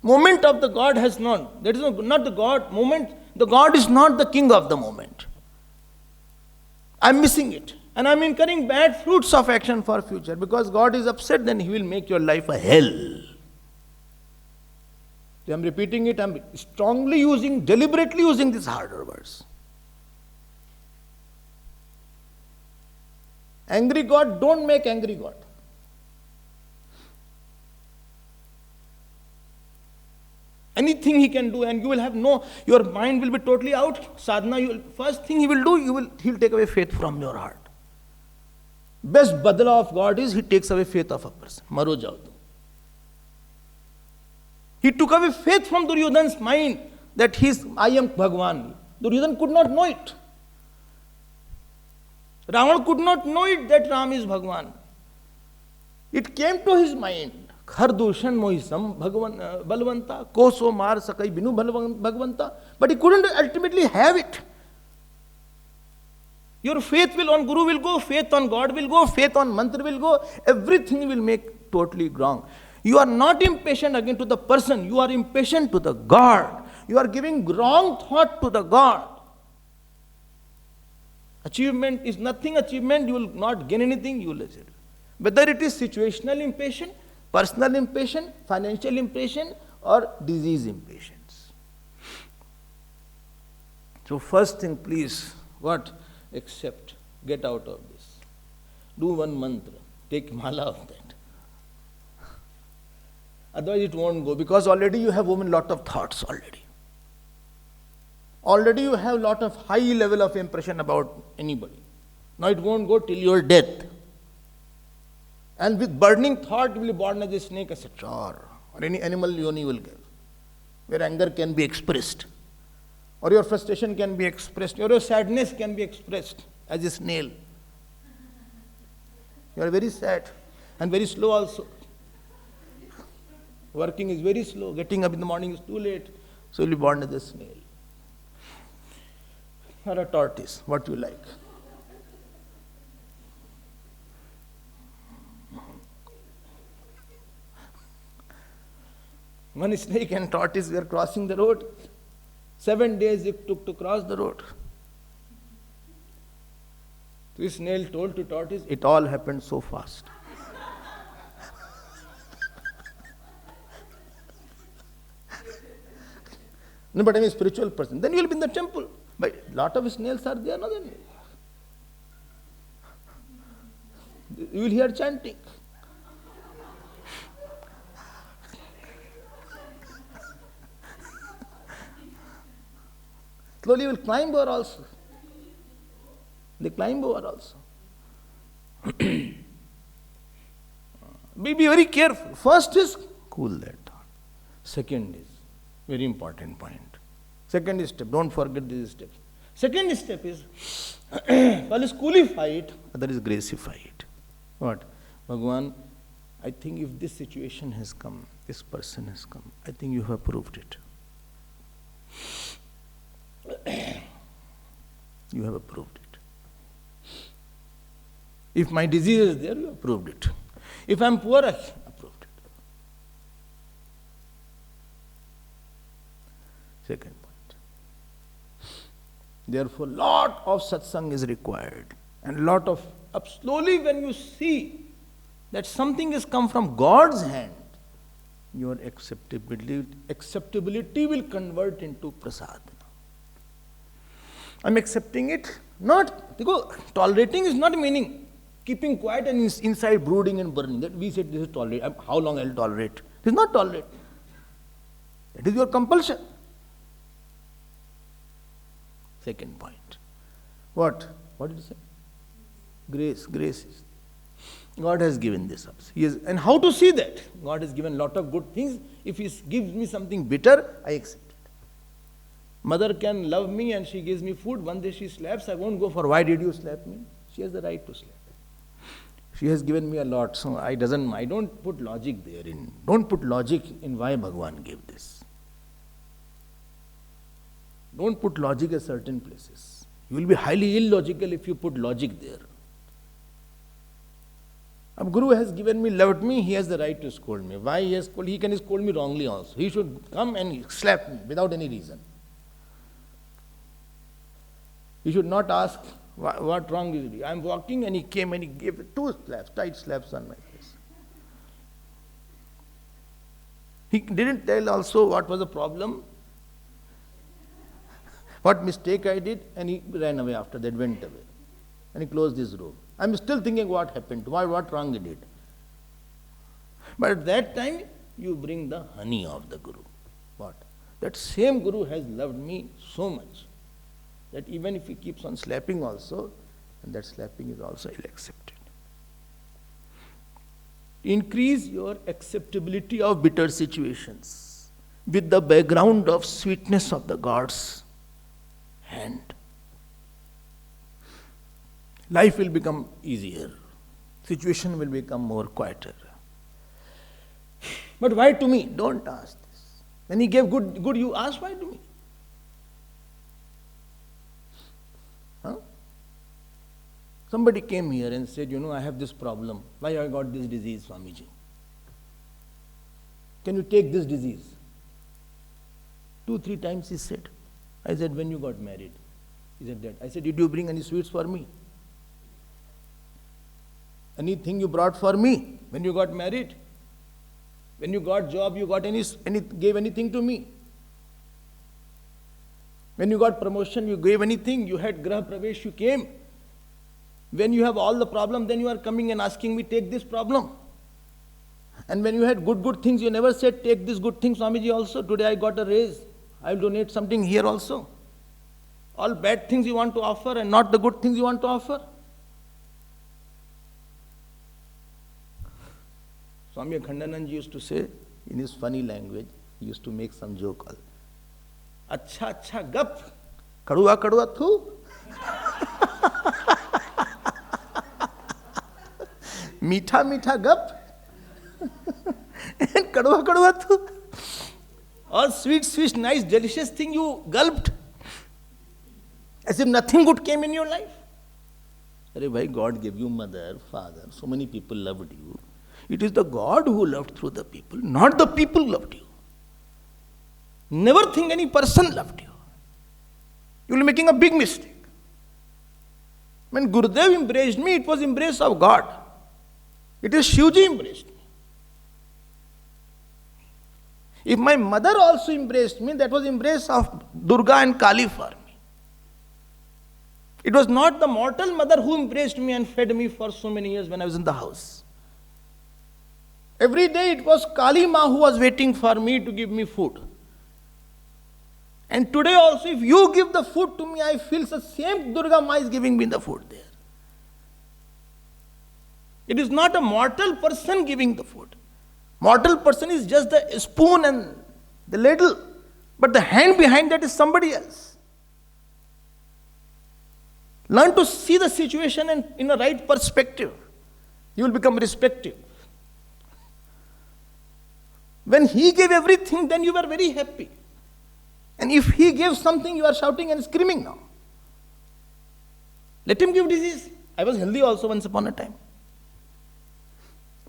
[SPEAKER 1] Moment of the God has not. That is not the God moment. The God is not the king of the moment. I am missing it. And I am incurring bad fruits of action for future. Because God is upset, then He will make your life a hell. I am repeating it. I am strongly deliberately using these harder words. Angry God, don't make angry God. Anything he can do, and you will have your mind will be totally out. Sadhana, first thing he will do, he'll take away faith from your heart. Best badla of God is he takes away faith of a person. Maro jao tu. He took away faith from Duryodhana's mind that I am Bhagwan. Duryodhana could not know it. Ravana could not know it that Ram is Bhagwan. It came to his mind. Khar dushan mohisam balvanta, koso mar sakai binu bhagvanta. But he couldn't ultimately have it. Your faith on Guru will go, faith on God will go, faith on mantra will go, everything will make totally wrong. You are not impatient again to the person, you are impatient to the God. You are giving wrong thought to the God. Achievement is nothing achievement, you will not gain anything, you will achieve. Whether it is situational impatience, personal impatience, financial impatience, or disease impatience. So first thing, please, what? Accept. Get out of this. Do one mantra. Take mala of that. Otherwise it won't go, because already you have woven lot of thoughts already. Already you have lot of high level of impression about anybody. Now it won't go till your death. And with burning thought you will be born as a snake, etc. Or any animal yoni will give, where anger can be expressed, or your frustration can be expressed, or your sadness can be expressed as a snail. You are very sad and very slow also. Working is very slow, getting up in the morning is too late, so you will be born as a snail. Or a tortoise, what you like. One snake and tortoise were crossing the road. 7 days it took to cross the road. The snail told to tortoise, it all happened so fast. No, but I'm a spiritual person. Then you will be in the temple. But lot of snails are there, no? Then you will hear chanting. Slowly you will climb over also. They climb over also. Be very careful. First is cool that thought. Second is very important point. Second is step. Don't forget these steps. Second step is one is coolify it, other is gracify it. What? Bhagavan, I think if this situation has come, this person has come, I think you have proved it. You have approved it. If my disease is there, you have proved it. If I am poor, I have approved it. Second point. Therefore, lot of satsang is required. And lot of, slowly when you see that something has come from God's hand, your acceptability will convert into prasad. I'm accepting it, not, because tolerating is not meaning keeping quiet and inside brooding and burning. That we said this is tolerate. How long I'll tolerate? This is not tolerate. That is your compulsion. Second point. What? What did you say? Grace. Grace is. God has given this up. And how to see that? God has given lot of good things. If He gives me something bitter, I accept it. Mother can love me and she gives me food. One day she slaps, I won't go for, why did you slap me? She has the right to slap. She has given me a lot, so I don't put logic therein. Don't put logic in why Bhagavan gave this. Don't put logic at certain places. You will be highly illogical if you put logic there. A Guru has given me, loved me, he has the right to scold me. Why he has scolded? He can scold me wrongly also. He should come and slap me without any reason. He should not ask, what wrong is it? I am walking and he came and he gave 2 slaps, tight slaps on my face. He didn't tell also what was the problem, what mistake I did, and he ran away after that, went away. And he closed his room. I'm still thinking what happened, what wrong he did. But at that time, you bring the honey of the Guru. What? That same Guru has loved me so much that even if he keeps on slapping also, and that slapping is also ill-accepted. Increase your acceptability of bitter situations with the background of sweetness of the God's hand. Life will become easier. Situation will become more quieter. But why to me? Don't ask this. When he gave good, you ask why to me? Huh? Somebody came here and said, I have this problem. Why I got this disease, Swamiji? Can you take this disease? 2-3 times he said. I said, when you got married? He said that. I said, did you bring any sweets for me? Anything you brought for me when you got married? When you got job, you got gave anything to me? When you got promotion, you gave anything? You had Graha Pravesh, you came. When you have all the problem, then you are coming and asking me, take this problem. And when you had good things, you never said, take this good thing, Swamiji also. Today I got a raise. I will donate something here also. All bad things you want to offer and not the good things you want to offer. Swami Abhedananda used to say, in his funny language, he used to make some joke. Acha acha gap, kadua kadua thu. Meetha meetha gap, and kadua kadua thu. All sweet, nice, delicious thing you gulped, as if nothing good came in your life. Arey bhai, God gave you mother, father, so many people loved you. It is the God who loved through the people, not the people loved you. Never think any person loved you. You will be making a big mistake. When Gurudev embraced me, it was embrace of God. It is Shivji embraced me. If my mother also embraced me, that was embrace of Durga and Kali for me. It was not the mortal mother who embraced me and fed me for so many years when I was in the house. Every day it was Kali Ma who was waiting for me to give me food. And today also, if you give the food to me, I feel the same Durga Ma is giving me the food there. It is not a mortal person giving the food. Mortal person is just the spoon and the ladle, but the hand behind that is somebody else. Learn to see the situation in a right perspective. You will become respective. When he gave everything, then you were very happy. And if he gave something, you are shouting and screaming now. Let him give disease. I was healthy also once upon a time.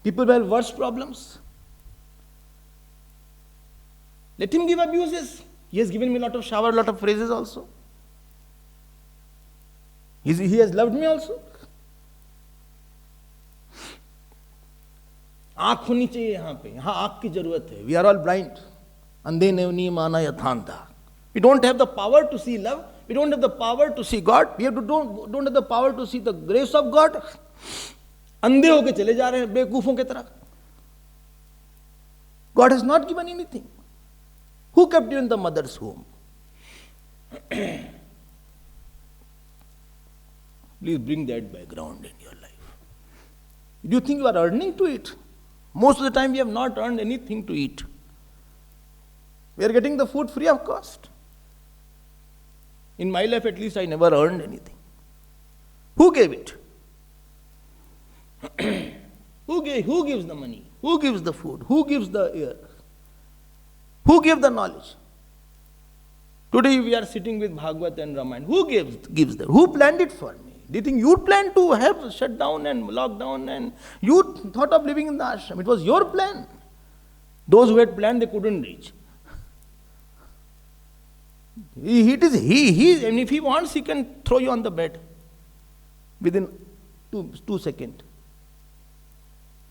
[SPEAKER 1] People have worse problems. Let him give abuses. He has given me a lot of shower, lot of praises also. He has loved me also. आँख होनी चाहिए यहाँ पे, यहाँ आँख की जरूरत है. We are all blind. अंधे नेवनी माना यथांता. We don't have the power to see love. We don't have the power to see God. We don't have the power to see the grace of God. अंधे होके चले जा रहे हैं बेवकूफों के तरह. God has not given anything. Who kept you in the mother's womb? Please bring that background in your life. Do you think you are earning to it? Most of the time we have not earned anything to eat. We are getting the food free of cost. In my life at least I never earned anything. Who gave it? Who gives the money? Who gives the food? Who gives the air? Who gave the knowledge? Today we are sitting with Bhagavad and Ramayana. Who gives them? Who planned it for me? Do you think you planned to have shut down and locked down and you thought of living in the ashram? It was your plan. Those who had planned, they couldn't reach. And if he wants, he can throw you on the bed within 2 seconds.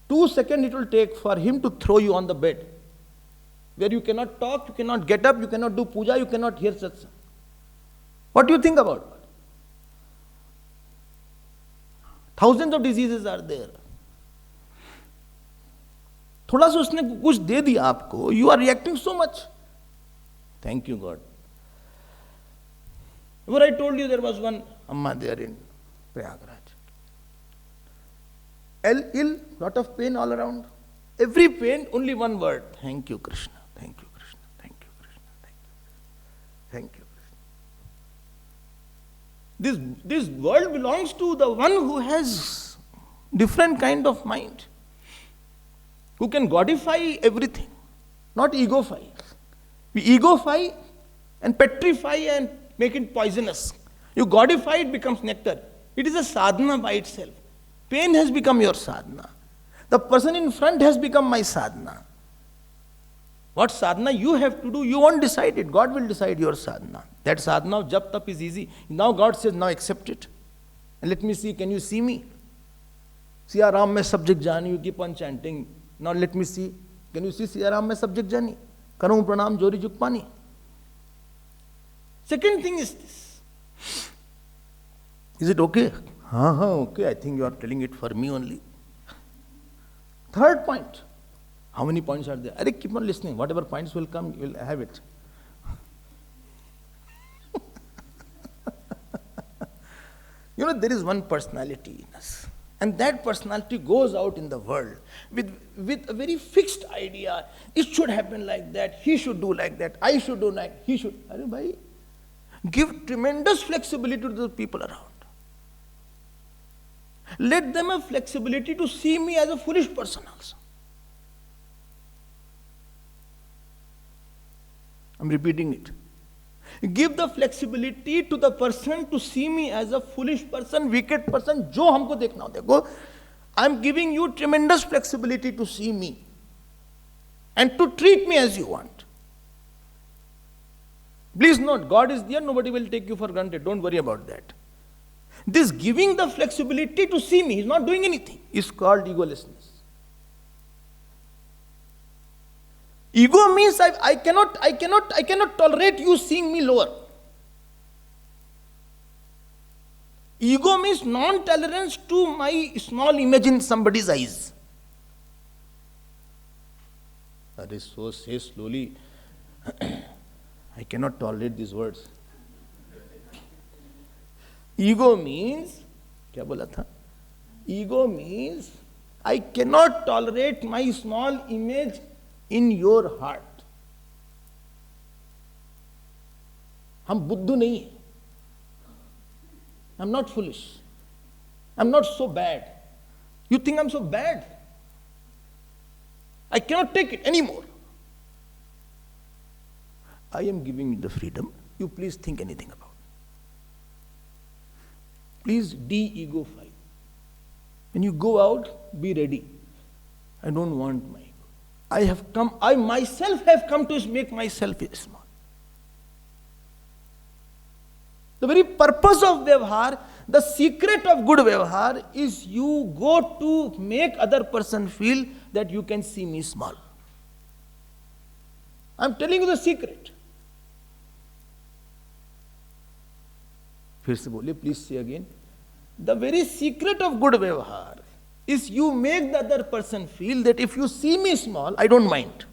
[SPEAKER 1] 2 seconds it will take for him to throw you on the bed, where you cannot talk, you cannot get up, you cannot do puja, you cannot hear satsang. What do you think about it? Thousands of diseases are there. थोड़ा सा उसने कुछ दे दिया आपको, you are reacting so much. Thank you, God. What I told you, there was one Amma there in Prayagraj. Ill, lot of pain all around. Every pain, only one word. Thank you, Krishna. Thank you, Krishna. Thank you, Krishna. Thank you, Krishna. This world belongs to the one who has different kind of mind, who can godify everything, not egofy. We egofy and petrify and make it poisonous. You godify, it becomes nectar. It is a sadhana by itself. Pain has become your sadhana. The person in front has become my sadhana. What sadhana you have to do, you won't decide it. God will decide your sadhana. That sadhana of jap tap is easy. Now God says, now accept it. And let me see, can you see me? Siya Ram mein subject jani, you keep on chanting. Now let me see, can you see Siya Ram mein subject jani? Karun pranam jori juk pani. Second thing is this. Is it okay? Okay, I think you are telling it for me only. Third point. How many points are there? Arey, keep on listening. Whatever points will come, you will have it. You know, there is one personality in us. And that personality goes out in the world with a very fixed idea. It should happen like that. He should do like that. I should do like he should. Arey bhai, give tremendous flexibility to the people around. Let them have flexibility to see me as a foolish person also. I'm repeating it. Give the flexibility to the person to see me as a foolish person, wicked person, jo humko dekhna ho dekho. I'm giving you tremendous flexibility to see me and to treat me as you want. Please note, God is there, nobody will take you for granted. Don't worry about that. This giving the flexibility to see me, he's not doing anything, is called egolessness. Ego means I cannot tolerate you seeing me lower. Ego means non-tolerance to my small image in somebody's eyes. That is so, say slowly. I cannot tolerate these words. Ego means, kya bola tha? Ego means I cannot tolerate my small image in your heart. हम बुद्धू नहीं है. I'm not foolish. I'm not so bad. You think I'm so bad? I cannot take it anymore. I am giving you the freedom. You please think anything about it. Please de-egofy. When you go out, be ready. I don't want my ego. I myself have come to make myself small. The very purpose of Vyavhar, the secret of good Vyavhar is you go to make other person feel that you can see me small. I'm telling you the secret. फिर से बोलिए, please say again. The very secret of good Vyavhar is you make the other person feel that if you see me small, I don't mind.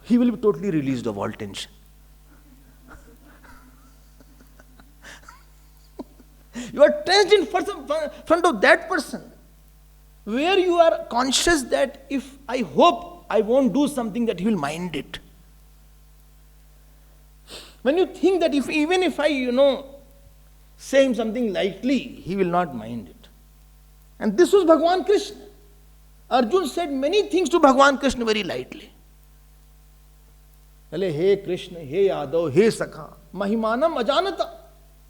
[SPEAKER 1] He will be totally released of all tension. You are tensed in front of that person, where you are conscious that if I hope I won't do something that he will mind it. When you think that even if I, say him something lightly, he will not mind it. And this was Bhagavan Krishna. Arjun said many things to Bhagavan Krishna very lightly. Hey Krishna, hey Yadav, hey Sakha, Mahimanam Ajanata.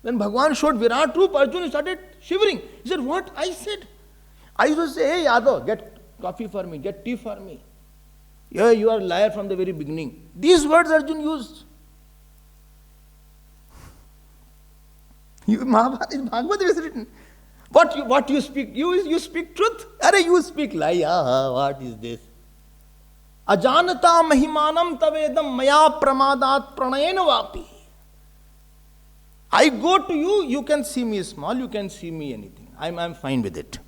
[SPEAKER 1] When Bhagavan showed Virat Roop, Arjun started shivering. He said, what? I said. I used to say, hey Yadav, get coffee for me, get tea for me. Yeah, you are a liar from the very beginning. These words Arjun used. Bhagavad is written. What you speak? You speak truth? You speak lie. What is this? Ajanata mahimanam tavedam maya pramadat pranayena vapi. I go to you, you can see me small, you can see me anything. I'm fine with it.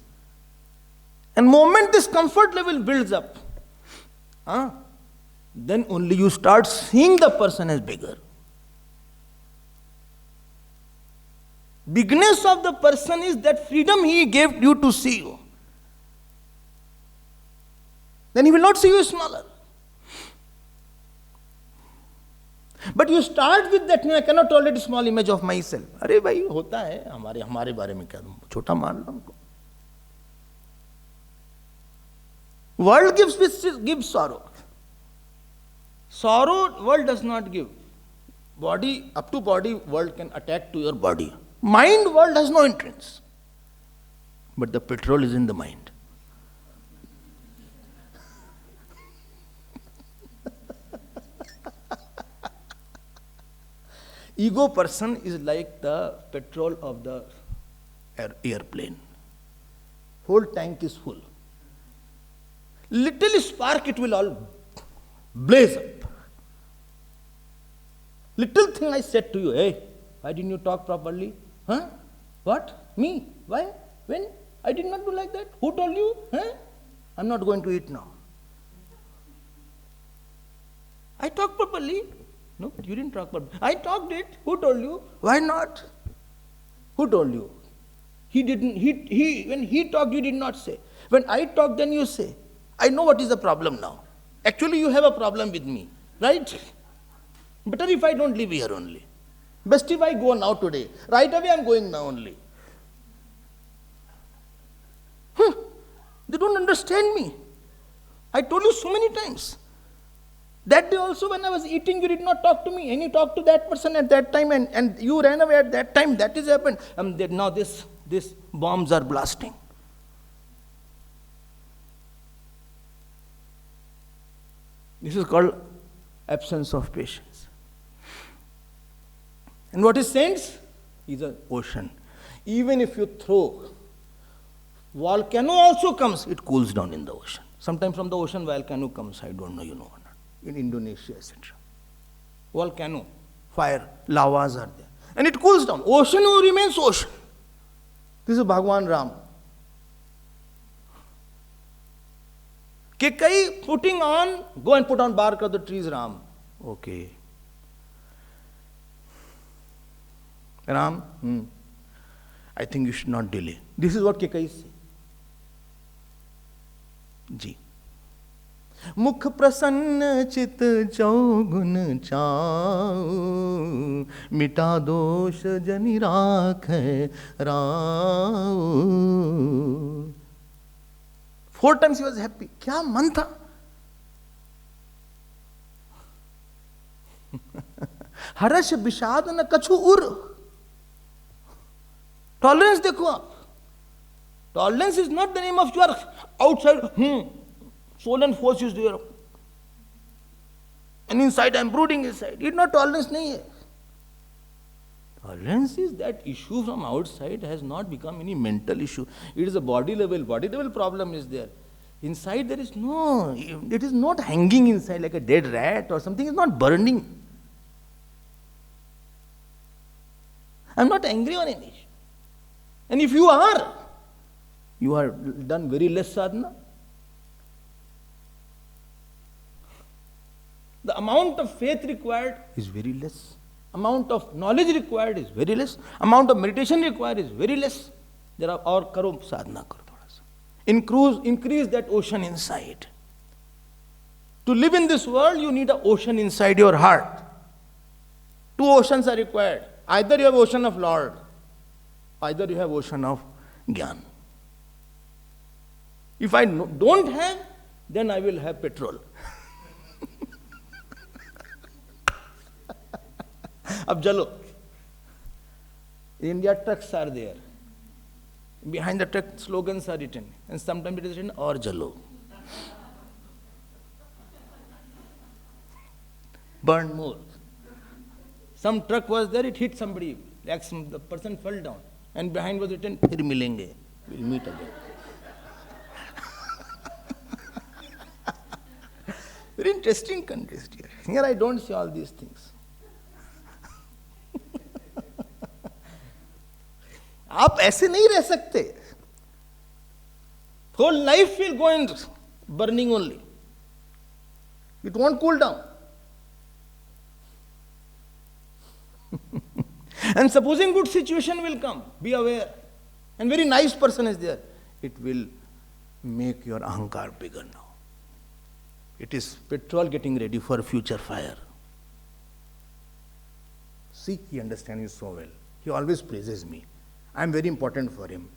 [SPEAKER 1] And moment this comfort level builds up, then only you start seeing the person as bigger. Bigness of the person is that freedom he gave you to see you. Then he will not see you smaller. But you start with that, I cannot tolerate a small image of myself. अरे भाई होता है हमारे बारे में क्या तुम छोटा मान लो हमको. World gives sorrow. Sorrow world does not give. Body, up to body, world can attack to your body. Mind world has no entrance. But the petrol is in the mind. Ego person is like the petrol of the airplane. Whole tank is full. Little spark it will all blaze up. Little thing I said to you, hey, why didn't you talk properly? Huh? What? Me? Why? When? I did not do like that. Who told you? Huh? I'm not going to eat now. I talked properly. No, but you didn't talk properly. I talked it. Who told you? Why not? Who told you? He didn't. When he talked, you did not say. When I talked, then you say. I know what is the problem now. Actually, you have a problem with me, right? Better if I don't live here only. Best if I go now today. Right away I'm going now only. They don't understand me. I told you so many times. That day also when I was eating, you did not talk to me. And you talked to that person at that time and you ran away at that time. That is happened. Now this bombs are blasting. This is called absence of patience. And what is saints? Is an ocean. Even if you throw, volcano also comes, it cools down in the ocean. Sometimes from the ocean, volcano comes, I don't know, you know or not. In Indonesia, etc. Volcano, fire, lavas are there. And it cools down. Ocean remains ocean. This is Bhagavan Ram. Kekai putting on, go and put on bark of the trees, Ram. Okay. Ram, I think you should not delay. This is what Kekai is saying. Ji. मुख प्रसन्न चित चौगुन चाऊ मिटा दोष जनि राखे राऊ. 4 times he was happy. क्या मन था? हर्ष विषाद न कछु उर. Tolerance देखो आप. Tolerance is not the name of your outside. Soul and force is there. And inside I am brooding inside. It's not tolerance. Nahi hai. Tolerance is that issue from outside has not become any mental issue. It is a body level. Body level problem is there. Inside there is no, it is not hanging inside like a dead rat or something. It's not burning. I am not angry on any issue. And if you are done very less sadhana. The amount of faith required is very less. Amount of knowledge required is very less. Amount of meditation required is very less. There are और करो साधना करो थोड़ा सा. Increase that ocean inside. To live in this world, you need an ocean inside your heart. Two oceans are required. Either you have ocean of Lord, either you have ocean of Gyan. If I don't have, then I will have petrol. Ab jalo. In India, trucks are there. Behind the truck, slogans are written. And sometimes it is written, or jalo. Burn more. Some truck was there, it hit somebody. The person fell down. And behind was written, Phir milenge. We'll meet again. Very interesting countries here. Here I don't see all these things. आप ऐसे नहीं रह सकते. Whole life will go in burning only. It won't cool down. And supposing good situation will come, be aware. And very nice person is there. It will make your ahankar bigger now. It is petrol getting ready for future fire. See, he understands me so well. He always praises me. I am very important for him.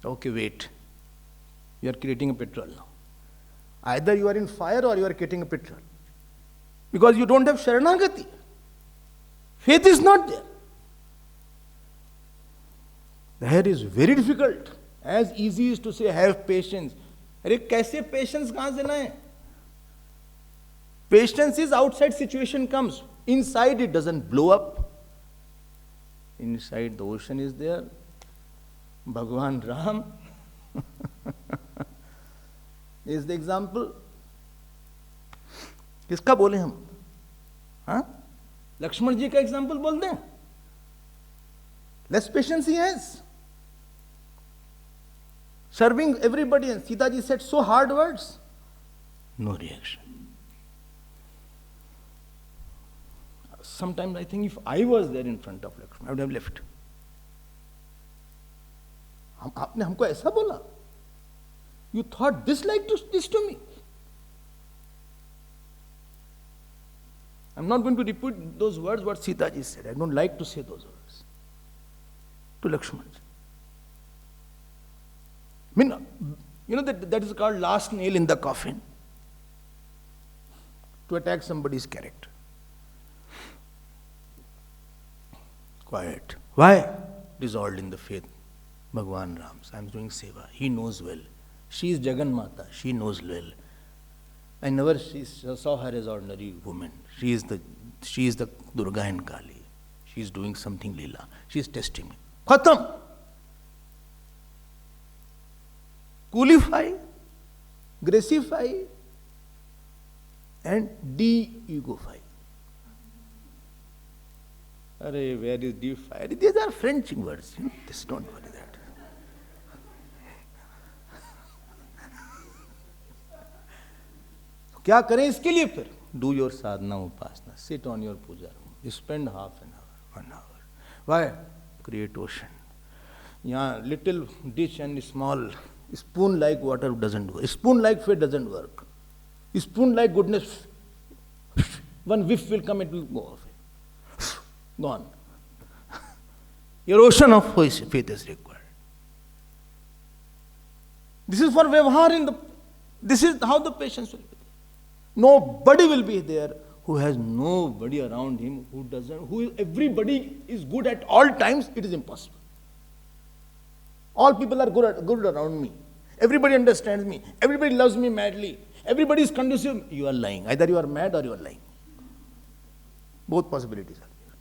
[SPEAKER 1] Okay, wait. You are creating a petrol now. Either you are in fire or you are creating a petrol. Because you don't have Sharanagati. Faith is not there. That is very difficult. As easy as to say, have patience. अरे कैसे patience कहाँ से लाएं? Patience is outside situation comes. Inside it doesn't blow up. Inside the ocean is there. Bhagavan Ram is the example. किसका बोले हम? हाँ? लक्ष्मण जी का example बोल दें? Less patience he has. Serving everybody, and Sita ji said so hard words. No reaction. Sometimes I think if I was there in front of Lakshman, I would have left. आपने हमको ऐसा बोला? You thought this to me? I'm not going to repeat those words what Sita ji said. I don't like to say those words to Lakshman. I mean, you know that is called last nail in the coffin. To attack somebody's character. Quiet. Why? Dissolved in the faith. Bhagavan Rams. I am doing seva. He knows well. She is Jagan Mata. She knows well. I never saw her as ordinary woman. She is the Durga and Kali. She is doing something lila. She is testing me. Khatam. Coolify, gracify, and de-egofy. Arey, where is de-fire? These are French words. Just don't worry that. क्या करें इसके लिए फिर? Do your sadhana upasana. Sit on your puja room. Spend half an hour, 1 hour. Why? Create ocean. Yeah, little dish and small spoon-like water doesn't work. Spoon-like faith doesn't work. Spoon-like goodness, one whiff will come, it will go away. Gone. Your ocean of faith is required. This is for Vyavhar this is how the patience will be. Nobody will be there who has nobody around him everybody is good at all times. It is impossible. All people are good around me. Everybody understands me. Everybody loves me madly. Everybody is conducive. You are lying. Either you are mad or you are lying. Both possibilities are there.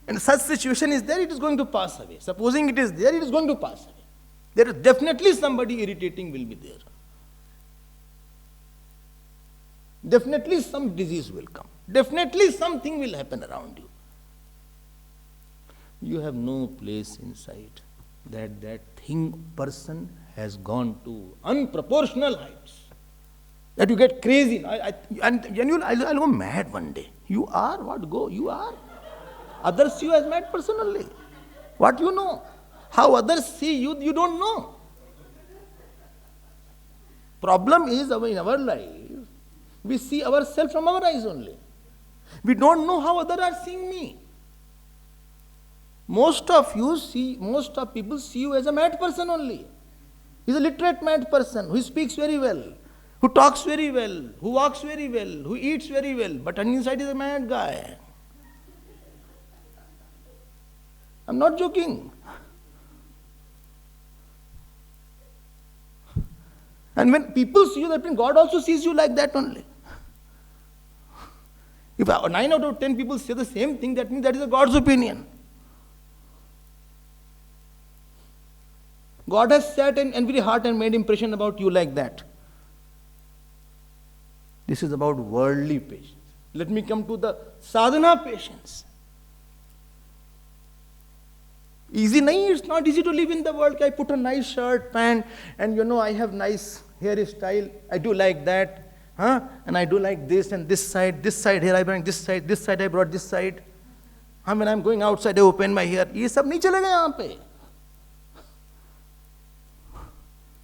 [SPEAKER 1] And such situation is there, it is going to pass away. Supposing it is there, it is going to pass away. There is definitely somebody irritating will be there. Definitely some disease will come. Definitely something will happen around you. You have no place inside. That person has gone to unproportional heights. That you get crazy. I'll go mad one day. You are what? Go. You are. Others see you as mad person only. What you know? How others see you, you don't know. Problem is in our life, we see ourselves from our eyes only. We don't know how others are seeing me. Most of people see you as a mad person only. He's a literate mad person who speaks very well, who talks very well, who walks very well, who eats very well, but inside is a mad guy. I'm not joking. And when people see you, that means God also sees you like that only. If 9 out of 10 people say the same thing, that means that is a God's opinion. God has sat in every heart and made impression about you like that. This is about worldly patience. Let me come to the sadhana patience. Easy nahi, it's not easy to live in the world. I put a nice shirt, pant, and I have nice hairstyle. I do like that. And I do like this and this side here I bring this side I brought this side. When I'm going outside I open my hair. Ye sab nahi chalega yahan pe.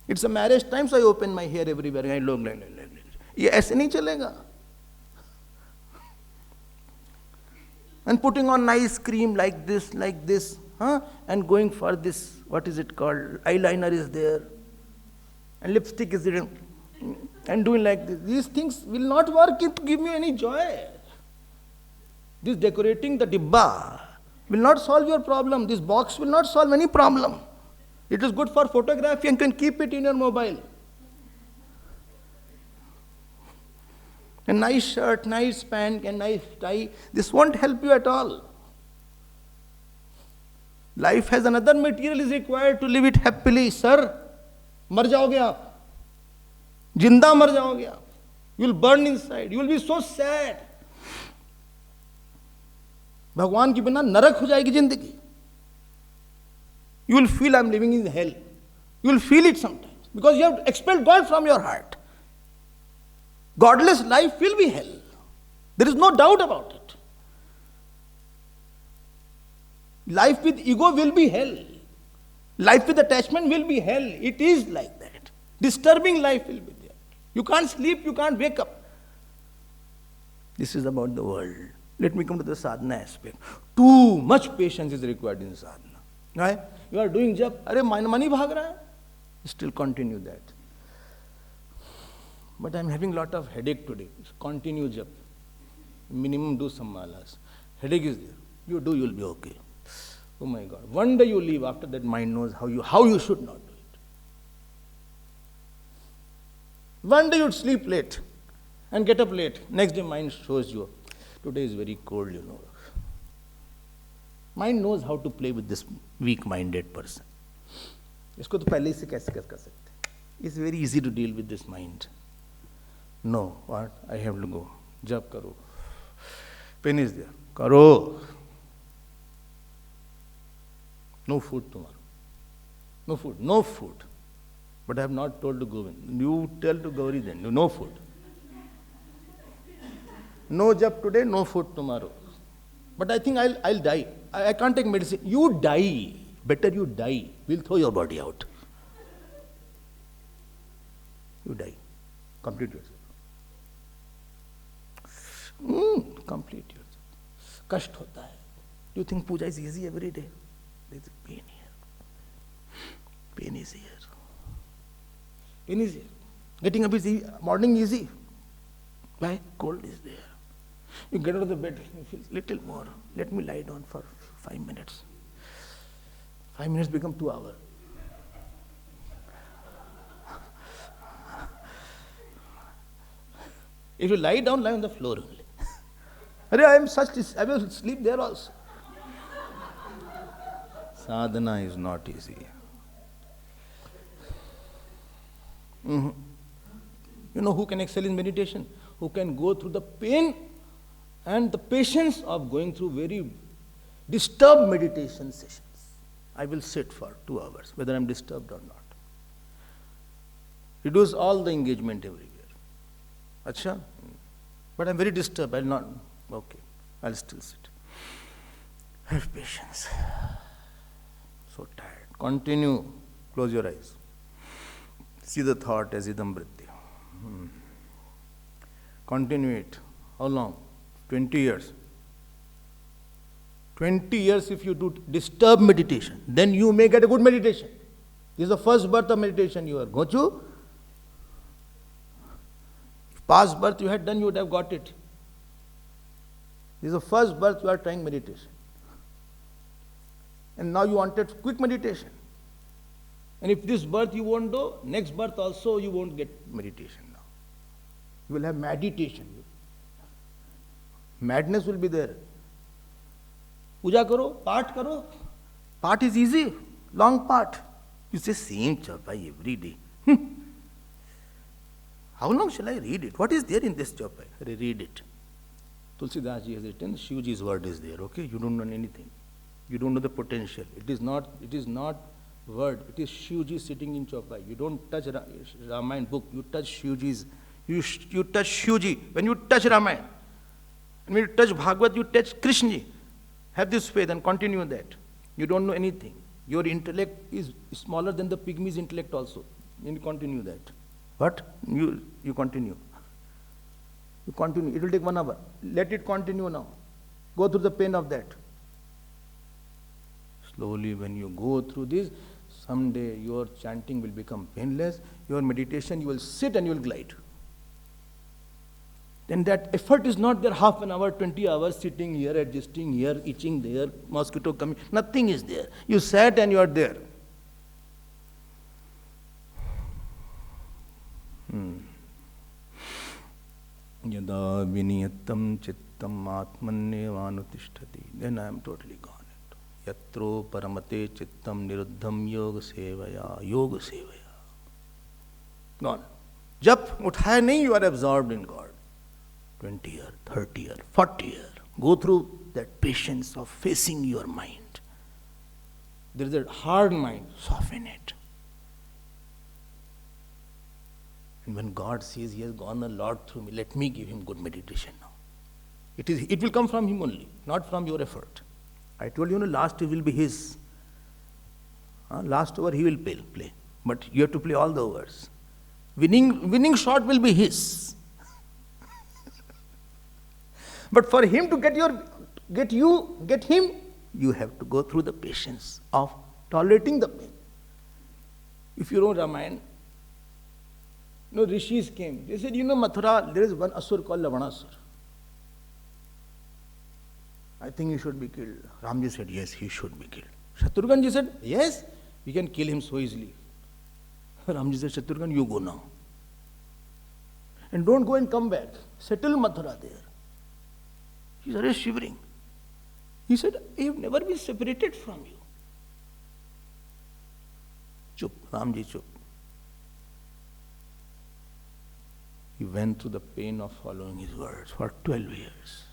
[SPEAKER 1] It's a marriage time, so I open my hair everywhere. Ye aise nahi chalega. And putting on nice cream like this, and going for this, what is it called? Eyeliner is there, and lipstick is there, and doing like this. These things will not work to give me any joy. This decorating the dibba will not solve your problem. This box will not solve any problem. It is good for photography and can keep it in your mobile. A nice shirt, nice pant, and nice tie, this won't help you at all. Life has another material is required to live it happily. Sir, mar jaoge aap. Jinda mar jaoge aap. You will burn inside. You will be so sad. Bhagwan ki bina narak ho jayegi zindagi. You will feel I'm living in hell. You will feel it sometimes because you have expelled God from your heart. Godless life will be hell. There is no doubt about it. Life with ego will be hell. Life with attachment will be hell. It is like that. Disturbing life will be there. You can't sleep, you can't wake up. This is about the world. Let me come to the sadhana aspect. Too much patience is required in sadhana. Right? You are doing jap, money bhag raha hai. Still continue that. But I'm having a lot of headache today. Continue jap. Minimum do some malas. Headache is there. You do, you'll be okay. Oh my God. One day you leave, after that mind knows how you should not do it. One day you'd sleep late and get up late. Next day mind shows you, today is very cold, Mind knows how to play with this weak-minded person. इसको तो पहले से कैसे कर सकते? It's very easy to deal with this mind. No, what? I have to go. Jab karo. Pen is there. Karo. No food tomorrow. No food. No food. But I have not told to Govind. You tell to Gauri then. No food. No jab today, no food tomorrow. But I think I'll die. I can't take medicine. You die. Better you die. We'll throw your body out. You die. Complete yourself. Complete yourself. Kasht hota hai. Do you think puja is easy every day? There is pain here. Pain is here. Pain is here. Getting up is easy. Morning easy. Why? Cold is there. You get out of the bed, you feel little more. Let me lie down for 5 minutes. 5 minutes become 2 hours. If you lie down, lie on the floor only. I will sleep there also. Sadhana is not easy. You know who can excel in meditation? Who can go through the pain and the patience of going through very disturbed meditation sessions. I will sit for 2 hours, whether I'm disturbed or not. Reduce all the engagement everywhere. Acha? But I'm very disturbed. I'll not. Okay. I'll still sit. Have patience. So tired. Continue. Close your eyes. See the thought as idam vritti. Continue it. How long? 20 years. 20 years if you do disturbed meditation, then you may get a good meditation. This is the first birth of meditation you are going to. If past birth you had done, you would have got it. This is the first birth you are trying meditation. And now you wanted quick meditation. And if this birth you won't do, next birth also you won't get meditation now. You will have meditation. Madness will be there. Puja karo, part karo. Part is easy, long part. You say same chaupai every day. How long shall I read it? What is there in this chaupai? Read it. Tulsidas ji has written, Shivji's word is there, okay? You don't know anything. You don't know the potential. It is not word. It is Shivji sitting in chaupai. You don't touch Ramayana book. You touch Shivji's. You touch Shivji. When you touch Ramayana, and when you touch Bhagavat, you touch Krishna. Have this faith and continue that. You don't know anything. Your intellect is smaller than the pygmy's intellect also. And you continue that. What? You continue. You continue. It will take 1 hour. Let it continue now. Go through the pain of that. Slowly, when you go through this, someday your chanting will become painless. Your meditation, you will sit and you will glide. Then that effort is not there, half an hour, 20 hours, sitting here, adjusting here, itching there, mosquito coming. Nothing is there. You sat and you are there. Yada viniyatam chittam atmanyevanutishthati. Then I am totally gone. Yatro paramate chittam niruddham yoga sevaya. Gone. Jap uthaya nahi, you are absorbed in God. 20 years, 30 years, 40 years. Go through that patience of facing your mind. There is a hard mind, soften it. And when God says He has gone a lot through me, let me give Him good meditation now. It will come from Him only, not from your effort. I told you, last will be His. Last over He will play. But you have to play all the overs. Winning shot will be His. But for Him to get Him, you have to go through the patience of tolerating the pain. If you know Ramayana, rishis came. They said, Mathura, there is one asur called Lavanasur. I think he should be killed. Ramji said, yes, he should be killed. Shatrughanji said, yes, we can kill him so easily. Ramji said, Shatrughan, you go now. And don't go and come back. Settle Mathura there. He started shivering. He said, I have never been separated from you. Chup, Ramji chup. He went through the pain of following his words for 12 years.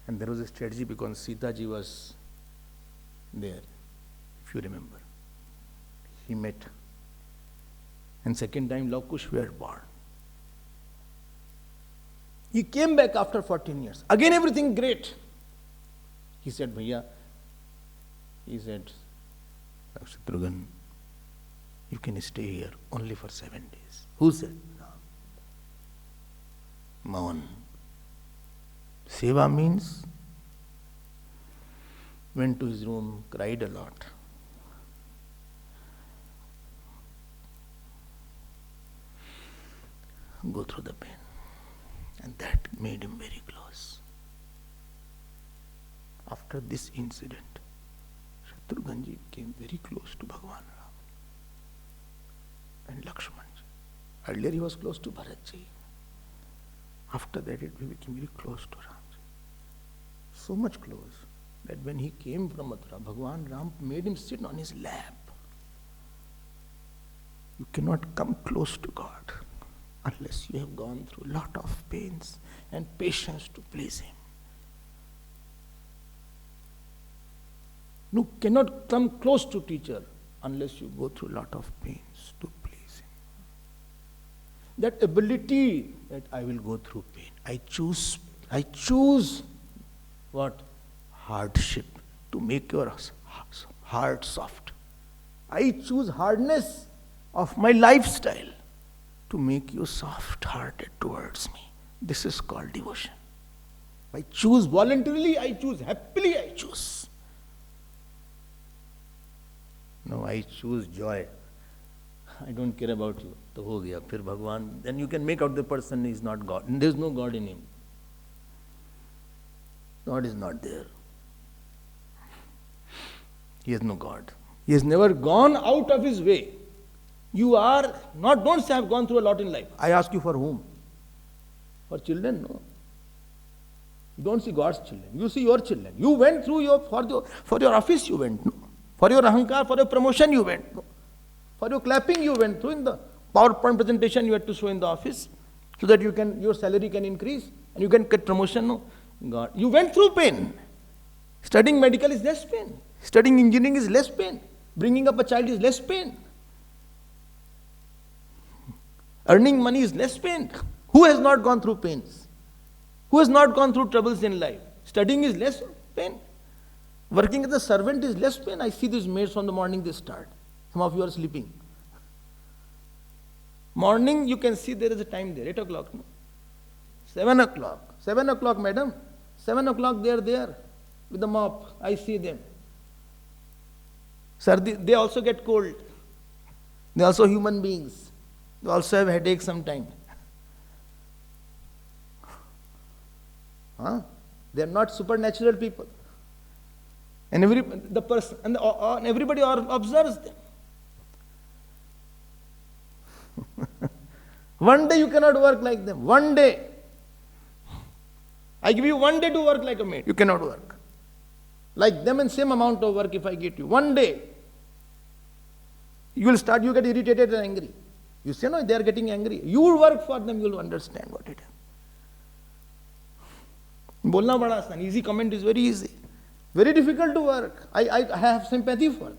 [SPEAKER 1] And there was a strategy because Sita ji was there, if you remember. He met. And second time, Love-Kush were born. He came back after 14 years. Again, everything great. He said, Bhaiya, Shatrughan, you can stay here only for 7 days. Who said? Mavan. Seva means went to his room, cried a lot. Go through the pain. And that made him very close. After this incident, Shatrughanji came very close to Bhagavan Ram and Lakshmanji. Earlier he was close to Bharatji. After that he became very close to Ramji. So much close that when he came from Mathura, Bhagavan Ram made him sit on his lap. You cannot come close to God unless you have gone through a lot of pains and patience to please Him. You cannot come close to teacher unless you go through a lot of pains to please Him. That ability that I will go through pain. I choose what? Hardship to make your heart soft. I choose hardness of my lifestyle to make you soft-hearted towards me. This is called devotion. I choose voluntarily, I choose happily, I choose. No, I choose joy. I don't care about you. To ho gaya, phir Bhagwan, then you can make out the person is not God. There is no God in him. God is not there. He has no God. He has never gone out of his way. You are not, don't say I've gone through a lot in life. I ask you for whom? For children? No. You don't see God's children. You see your children. You went through for your office you went. No. For your ahankar, for your promotion you went. No. For your clapping you went through. In the PowerPoint presentation you had to show in the office so that your salary can increase and you can get promotion. No. God. You went through pain. Studying medical is less pain. Studying engineering is less pain. Bringing up a child is less pain. Earning money is less pain. Who has not gone through pains? Who has not gone through troubles in life? Studying is less pain. Working as a servant is less pain. I see these maids from the morning they start. Some of you are sleeping. Morning you can see there is a time there, 8 o'clock. No? 7 o'clock. 7 o'clock, madam. 7 o'clock they are there with the mop. I see them. Sir, they also get cold. They are also human beings. They also have headaches sometimes. Huh? They are not supernatural people. And everybody observes them. One day you cannot work like them. One day. I give you 1 day to work like a maid. You cannot work. Like them and same amount of work if I get you. 1 day. You get irritated and angry. You say, no, they are getting angry. You will work for them, you will understand what it is. Bolna bada asan. Easy comment is very easy. Very difficult to work. I have sympathy for them.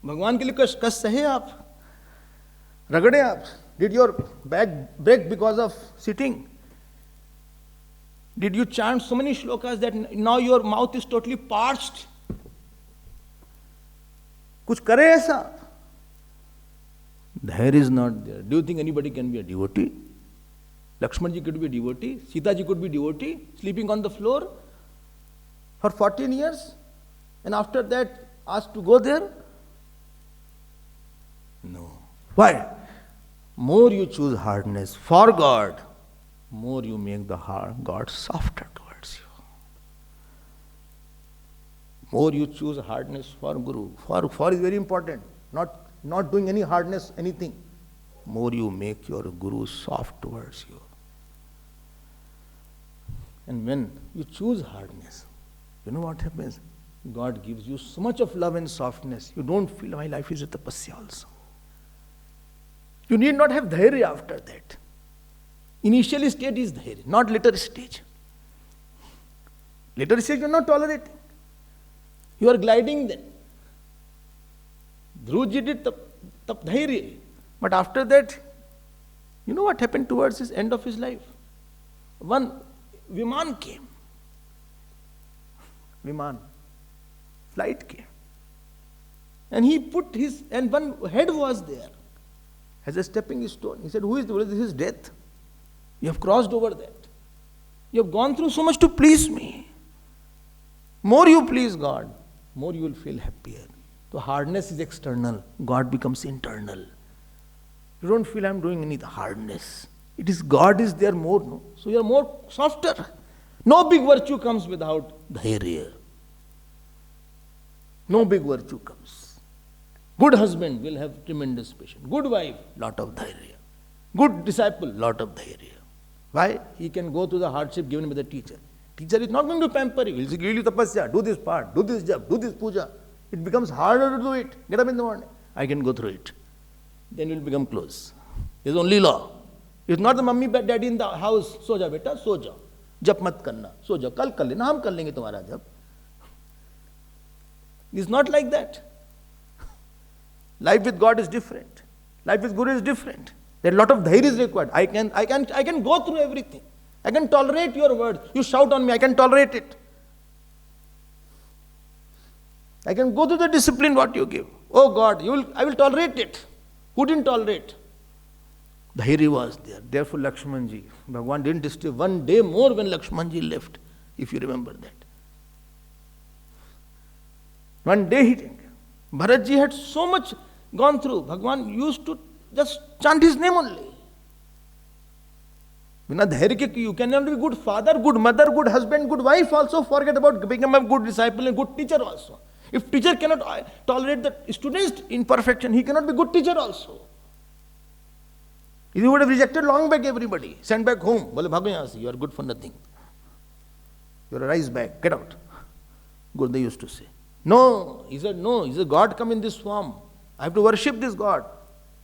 [SPEAKER 1] भगवान के लिए कष्ट सहे आप, रगड़े आप. Did your back break because of sitting? Did you chant so many shlokas that now your mouth is totally parched? कुछ करे ऐसा? There is not there. Do you think anybody can be a devotee? Lakshman ji could be a devotee. Sita ji could be a devotee, sleeping on the floor for 14 years, and after that asked to go there? No. Why? More you choose hardness for God, more you make the God softer towards you. More you choose hardness for Guru. For is very important. Not doing any hardness, anything. More you make your Guru soft towards you. And when you choose hardness, you know what happens? God gives you so much of love and softness. You don't feel my life is a tapasya also. You need not have dhairya after that. Initial state is dhairya, not later stage. Later stage you are not tolerating. You are gliding then. Dhruv did tap dhairya. But after that, you know what happened towards his end of his life? One Viman came. Viman. Flight came. And he put and one head was there as a stepping stone. He said, who is this? This is death. You have crossed over that. You have gone through so much to please me. More you please God, more you will feel happier. So hardness is external. God becomes internal. You don't feel I'm doing any hardness. It is God is there more. No? So you are more softer. No big virtue comes without dhairya. No big virtue comes. Good husband will have tremendous patience. Good wife, lot of dhairya. Good disciple, lot of dhairya. Why? He can go through the hardship given by the teacher. Teacher is not going to pamper you. He will say, give you tapasya, do this part, do this job, do this puja. It becomes harder to do it. Get up in the morning. I can go through it. Then you will become close. There is only law. It's not the mummy, daddy in the house. So ja beta, so ja. Jap mat karna. So ja. Kal kar lena, hum kar lenge tumhara jap. It's not like that. Life with God is different. Life with Guru is different. There are a lot of dhairya is required. I can go through everything. I can tolerate your words. You shout on me, I can tolerate it. I can go through the discipline what you give. Oh God, I will tolerate it. Who didn't tolerate? Dhairi was there. Therefore, Lakshmanji, Bhagavan didn't stay one day more when Lakshmanji left, if you remember that. One day he didn't. Bharatji had so much gone through. Bhagavan used to just chant his name only. You cannot be good father, good mother, good husband, good wife also. Forget about becoming a good disciple and good teacher also. If teacher cannot tolerate the student's imperfection, he cannot be good teacher also. He would have rejected long back everybody, sent back home. Bole bhago yahan se, you are good for nothing. You are a rice bag, get out. Good, they used to say. No, he said, no, he said, God come in this form. I have to worship this God.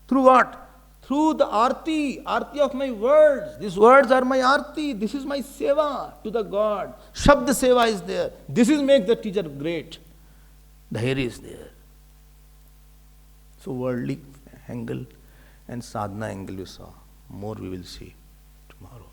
[SPEAKER 1] Through what? Through the arti of my words. These words are my arti. This is my seva to the God. Shabd seva is there. This is make the teacher great. The hair is there. So worldly angle and sadhana angle you saw. More we will see tomorrow.